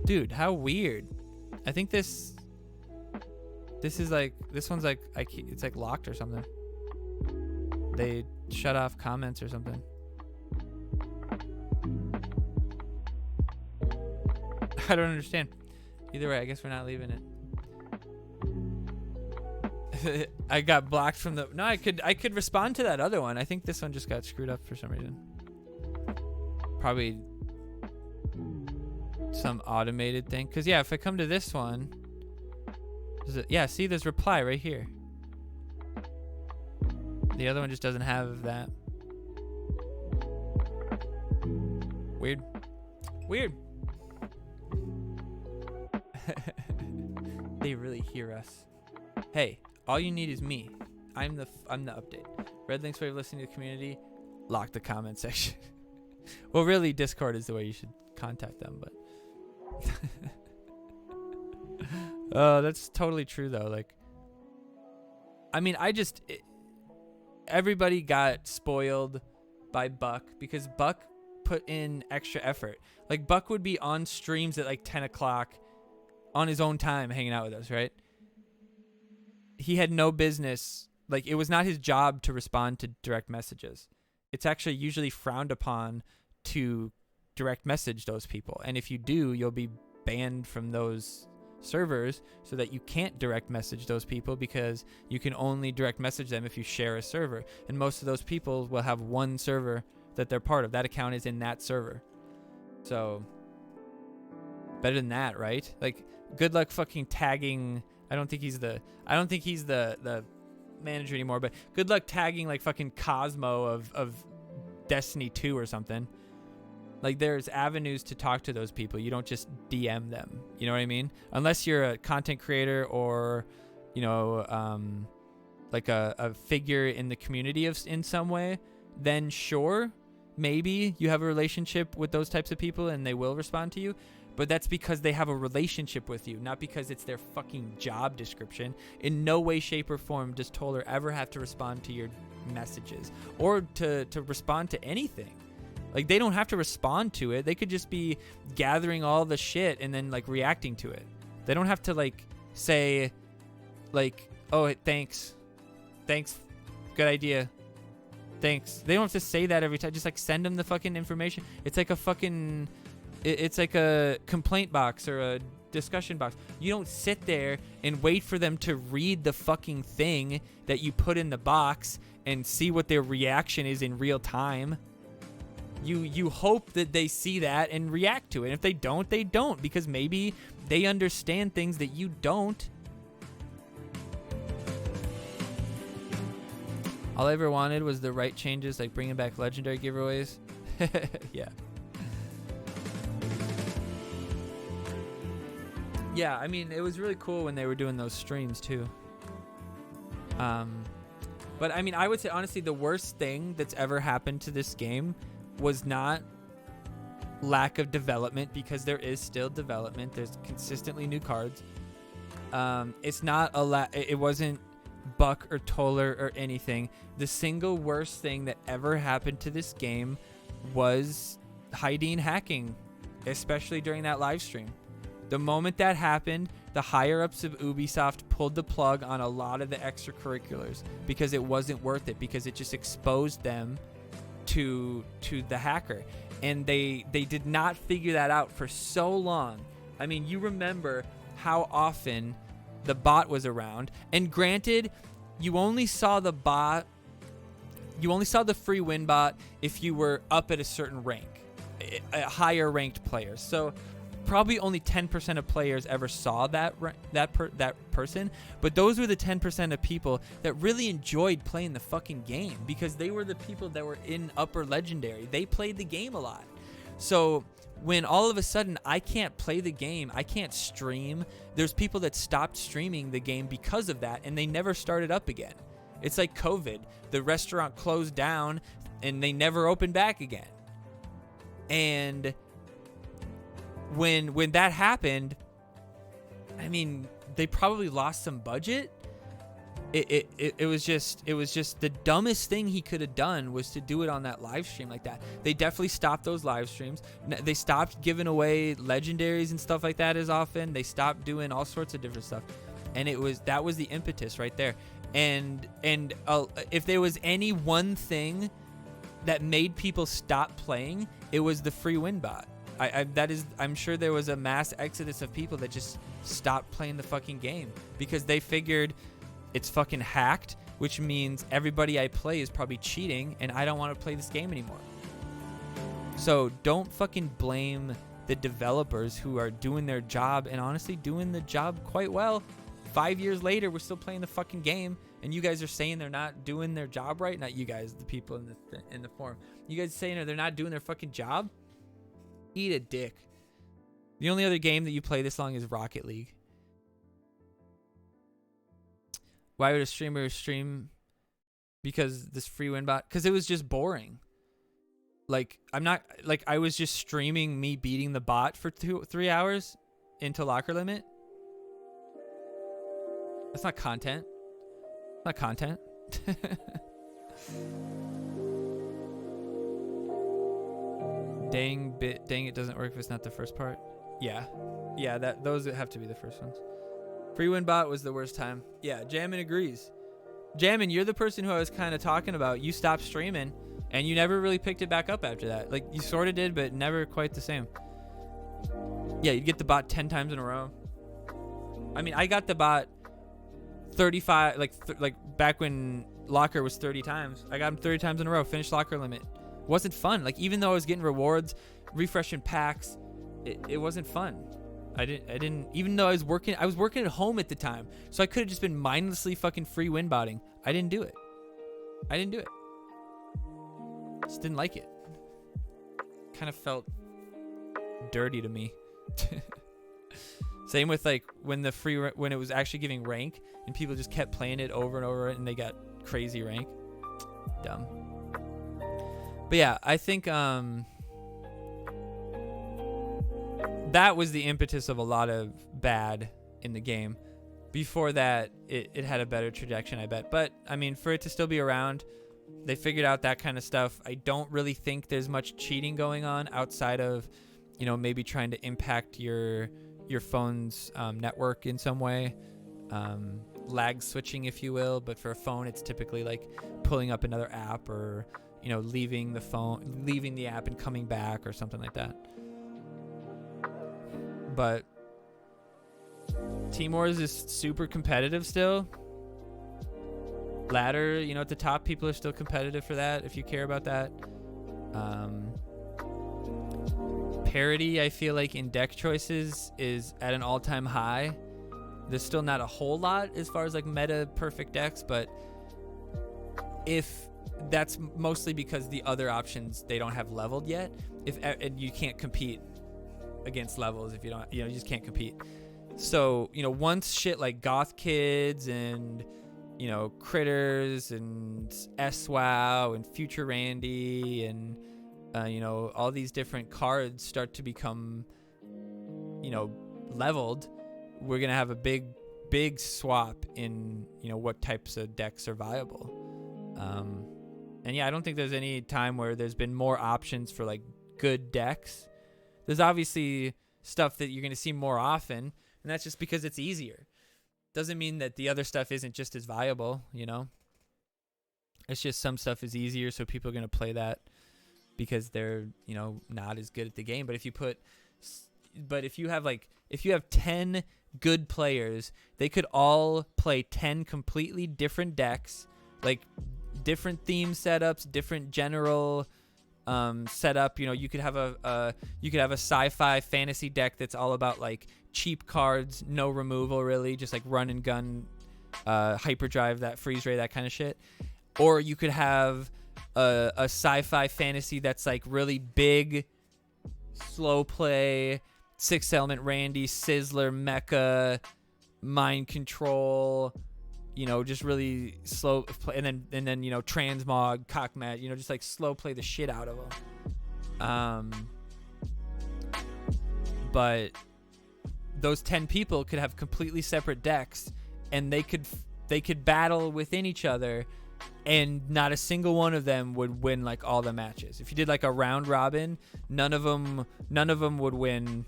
Dude, how weird. I think this is like, this one's like, it's like locked or something. They shut off comments or something. I don't understand. Either way, I guess we're not leaving it. I got blocked from the... No, I could respond to that other one. I think this one just got screwed up for some reason. Probably some automated thing. Because, yeah, if I come to this one... Yeah, see, there's reply right here. The other one just doesn't have that. Weird. Weird. They really hear us. Hey, all you need is me. I'm the update. Red links for listening to the community. Lock the comment section. Well, really, Discord is the way you should contact them, but... Oh, that's totally true, though. Like, I mean, everybody got spoiled by Buck because Buck put in extra effort. Like, Buck would be on streams at like 10 o'clock on his own time hanging out with us, right? He had no business. Like, it was not his job to respond to direct messages. It's actually usually frowned upon to direct message those people. And if you do, you'll be banned from those servers so that you can't direct message those people because you can only direct message them if you share a server. And most of those people will have one server that they're part of. That account is in that server. So, better than that, right? Like, good luck fucking tagging... I don't think he's the manager anymore, but good luck tagging like fucking Cosmo of Destiny 2 or something. Like, there's avenues to talk to those people. You don't just DM them. You know what I mean? Unless you're a content creator or, you know, like a figure in the community in some way, then sure, maybe you have a relationship with those types of people and they will respond to you. But that's because they have a relationship with you, not because it's their fucking job description. In no way, shape, or form does Toller ever have to respond to your messages or to respond to anything. Like, they don't have to respond to it. They could just be gathering all the shit and then, like, reacting to it. They don't have to, like, say, like, oh, thanks. Thanks. Good idea. Thanks. They don't have to say that every time. Just, like, send them the fucking information. It's like a fucking... It's like a complaint box or a discussion box. You don't sit there and wait for them to read the fucking thing that you put in the box and see what their reaction is in real time. You hope that they see that and react to it. And if they don't, they don't, because maybe they understand things that you don't. All I ever wanted was the right changes, like bringing back legendary giveaways. Yeah. Yeah, I mean, it was really cool when they were doing those streams too. But I mean, I would say honestly, the worst thing that's ever happened to this game was not lack of development, because there is still development. There's consistently new cards. It's not it wasn't Buck or Toller or anything. The single worst thing that ever happened to this game was Hydean hacking, especially during that live stream. The moment that happened, the higher ups of Ubisoft pulled the plug on a lot of the extracurriculars because it wasn't worth it, because it just exposed them to the hacker. And they did not figure that out for so long. I mean, you remember how often the bot was around. And granted, you only saw the free win bot if you were up at a certain rank, a higher ranked player. So probably only 10% of players ever saw that person, but those were the 10% of people that really enjoyed playing the fucking game, because they were the people that were in upper legendary. They played the game a lot. So when all of a sudden I can't play the game, I can't stream, there's people that stopped streaming the game because of that, and they never started up again. It's like COVID. The restaurant closed down and they never opened back again. And when that happened, I mean, they probably lost some budget. It was just the dumbest thing he could have done was to do it on that live stream like that. They definitely stopped those live streams. They stopped giving away legendaries and stuff like that as often. They stopped doing all sorts of different stuff, and that was the impetus right there. And if there was any one thing that made people stop playing, it was the free win bot. I'm sure there was a mass exodus of people that just stopped playing the fucking game because they figured it's fucking hacked, which means everybody I play is probably cheating, and I don't want to play this game anymore. So don't fucking blame the developers who are doing their job, and honestly doing the job quite well. 5 years later, we're still playing the fucking game, and you guys are saying they're not doing their job right. Not you guys, the people in the forum. You guys saying they're not doing their fucking job? Eat a dick. The only other game that you play this long is Rocket League. Why would a streamer stream? Because this free win bot? Because it was just boring. Like, I was just streaming me beating the bot for 3 hours into locker limit. That's not content. It's not content. Dang it doesn't work if it's not the first part. Yeah, those have to be the first ones. Free win bot was the worst time. Yeah, Jammin agrees. Jammin, you're the person who I was kind of talking about. You stopped streaming and you never really picked it back up after that. Like, you sort of did, but never quite the same. Yeah, you'd get the bot 10 times in a row. I mean, I got the bot 35, like back when locker was 30 times. I got him 30 times in a row, finished locker limit. Wasn't fun. Like, even though I was getting rewards, refreshing packs, it wasn't fun. I didn't even though I was working at home at the time, so I could have just been mindlessly fucking free win botting. I didn't do it. Just didn't like it. Kind of felt dirty to me. Same with like when it was actually giving rank and people just kept playing it over and over and they got crazy rank. Dumb. But yeah, I think that was the impetus of a lot of bad in the game. Before that, it had a better trajectory, I bet. But I mean, for it to still be around, They figured out that kind of stuff. I don't really think there's much cheating going on outside of, maybe trying to impact your phone's network in some way. Lag switching, if you will. But for a phone, it's typically like pulling up another app or, leaving the app and coming back or something like that. But Team Wars is super competitive still. Ladder, at the top, people are still competitive for that if you care about that. Parity, I feel like in deck choices is at an all-time high. There's still not a whole lot as far as like meta perfect decks, but if that's mostly because the other options they don't have leveled yet. And you can't compete against levels if you don't, you just can't compete. So, once shit like Goth Kids and Critters and SWow and Future Randy and all these different cards start to become leveled, we're gonna have a big swap in what types of decks are viable. And yeah, I don't think there's any time where there's been more options for like good decks. There's obviously stuff that you're gonna see more often, and that's just because it's easier. Doesn't mean that the other stuff isn't just as viable, It's just some stuff is easier, so people are going to play that because they're, not as good at the game. But if you have 10 good players, they could all play 10 completely different decks, like different theme setups, different general setup. You could have a sci-fi fantasy deck that's all about like cheap cards, no removal really, just like run and gun, hyperdrive, that freeze ray, that kind of shit. Or you could have a sci-fi fantasy that's like really big, slow play, 6 element Randy, Sizzler, Mecha, mind control, just really slow play, and then transmog, cockmat, just like slow play the shit out of them. But those 10 people could have completely separate decks, and they could battle within each other, and not a single one of them would win like all the matches. If you did like a round robin, none of them would win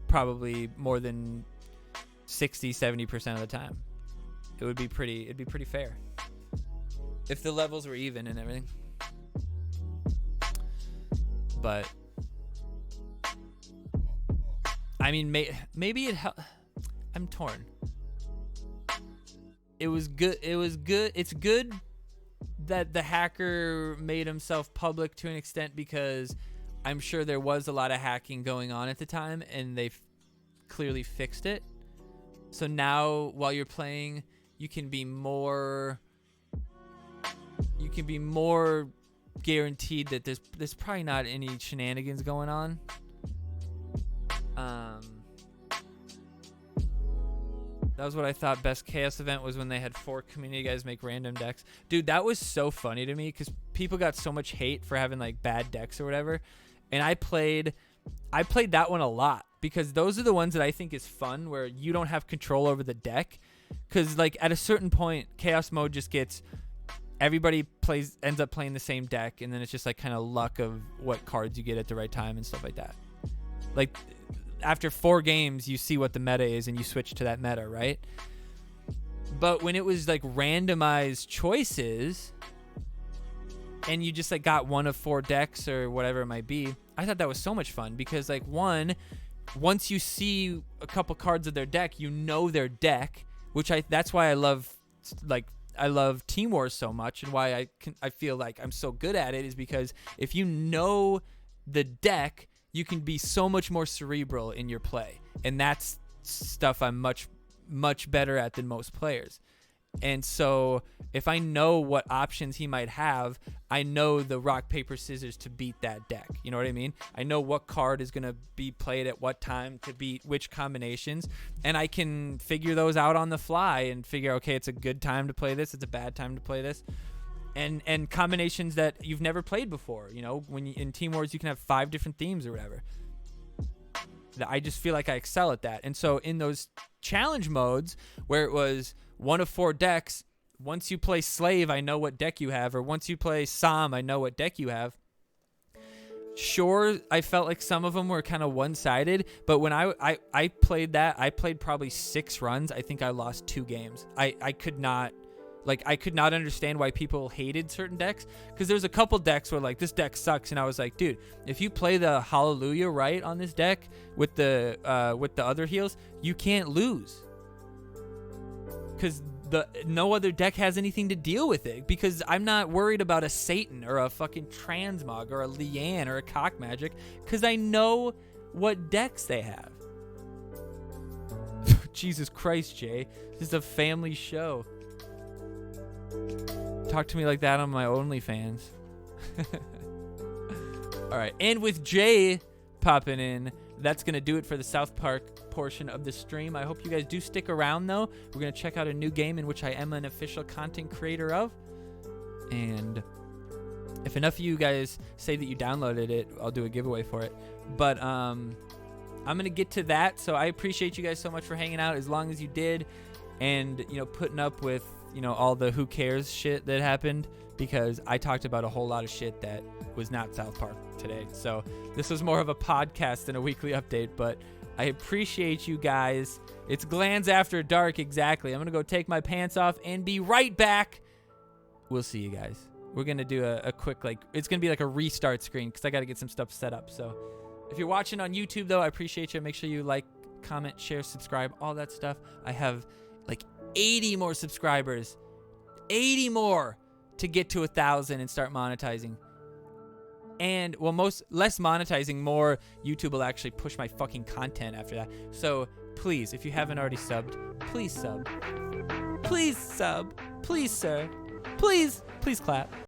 probably more than 60-70% of the time. It'd be pretty fair if the levels were even and everything. But I mean, maybe it helped. I'm torn. It was good. It's good that the hacker made himself public to an extent, because I'm sure there was a lot of hacking going on at the time, and they clearly fixed it. So now, while you're playing, you can be more guaranteed that there's probably not any shenanigans going on. That was what I thought best chaos event was, when they had 4 community guys make random decks. Dude, that was so funny to me, because people got so much hate for having like bad decks or whatever. And I played that one a lot, because those are the ones that I think is fun, where you don't have control over the deck. Because like at a certain point, chaos mode just gets, everybody ends up playing the same deck, and then it's just like kind of luck of what cards you get at the right time and stuff like that. Like after 4 games, you see what the meta is and you switch to that meta, right? But when it was like randomized choices, and you just like got one of 4 decks or whatever it might be, I thought that was so much fun, because like once you see a couple cards of their deck, you know their deck, that's why I love Team Wars so much, and why I feel like I'm so good at it, is because if you know the deck, you can be so much more cerebral in your play, and that's stuff I'm much, much better at than most players. And so if I know what options he might have, I know the rock, paper, scissors to beat that deck. You know what I mean? I know what card is going to be played at what time to beat which combinations, and I can figure those out on the fly and figure, okay, it's a good time to play this, it's a bad time to play this. And combinations that you've never played before. When in Team Wars, you can have 5 different themes or whatever. I just feel like I excel at that. And so in those challenge modes where it was one of 4 decks, once you play Slave, I know what deck you have, or once you play Som, I know what deck you have. Sure, I felt like some of them were kind of one-sided, but when I played that, I played probably 6 runs. I think I lost 2 games. I could not understand why people hated certain decks, because there's a couple decks where like, this deck sucks, and I was like, dude, if you play the Hallelujah right on this deck with the other heals, you can't lose, because no other deck has anything to deal with it, because I'm not worried about a Satan or a fucking Transmog or a Leanne or a Cock Magic, because I know what decks they have. Jesus Christ, Jay. This is a family show. Talk to me like that on my OnlyFans. All right, and with Jay popping in, that's going to do it for the South Park portion of the stream. I hope you guys do stick around, though. We're going to check out a new game in which I am an official content creator of. And if enough of you guys say that you downloaded it, I'll do a giveaway for it. But I'm going to get to that. So I appreciate you guys so much for hanging out as long as you did. And, putting up with, all the who cares shit that happened, because I talked about a whole lot of shit that was not South Park today. So this was more of a podcast than a weekly update, but I appreciate you guys. It's Glanz After Dark, exactly. I'm going to go take my pants off and be right back. We'll see you guys. We're going to do a quick, it's going to be like a restart screen, because I got to get some stuff set up. So if you're watching on YouTube, though, I appreciate you. Make sure you like, comment, share, subscribe, all that stuff. I have 80 more subscribers. 80 more to get to 1,000 and start monetizing. And, less monetizing, more YouTube will actually push my fucking content after that. So, please, if you haven't already subbed, please sub. Please sub. Please, sir. Please clap.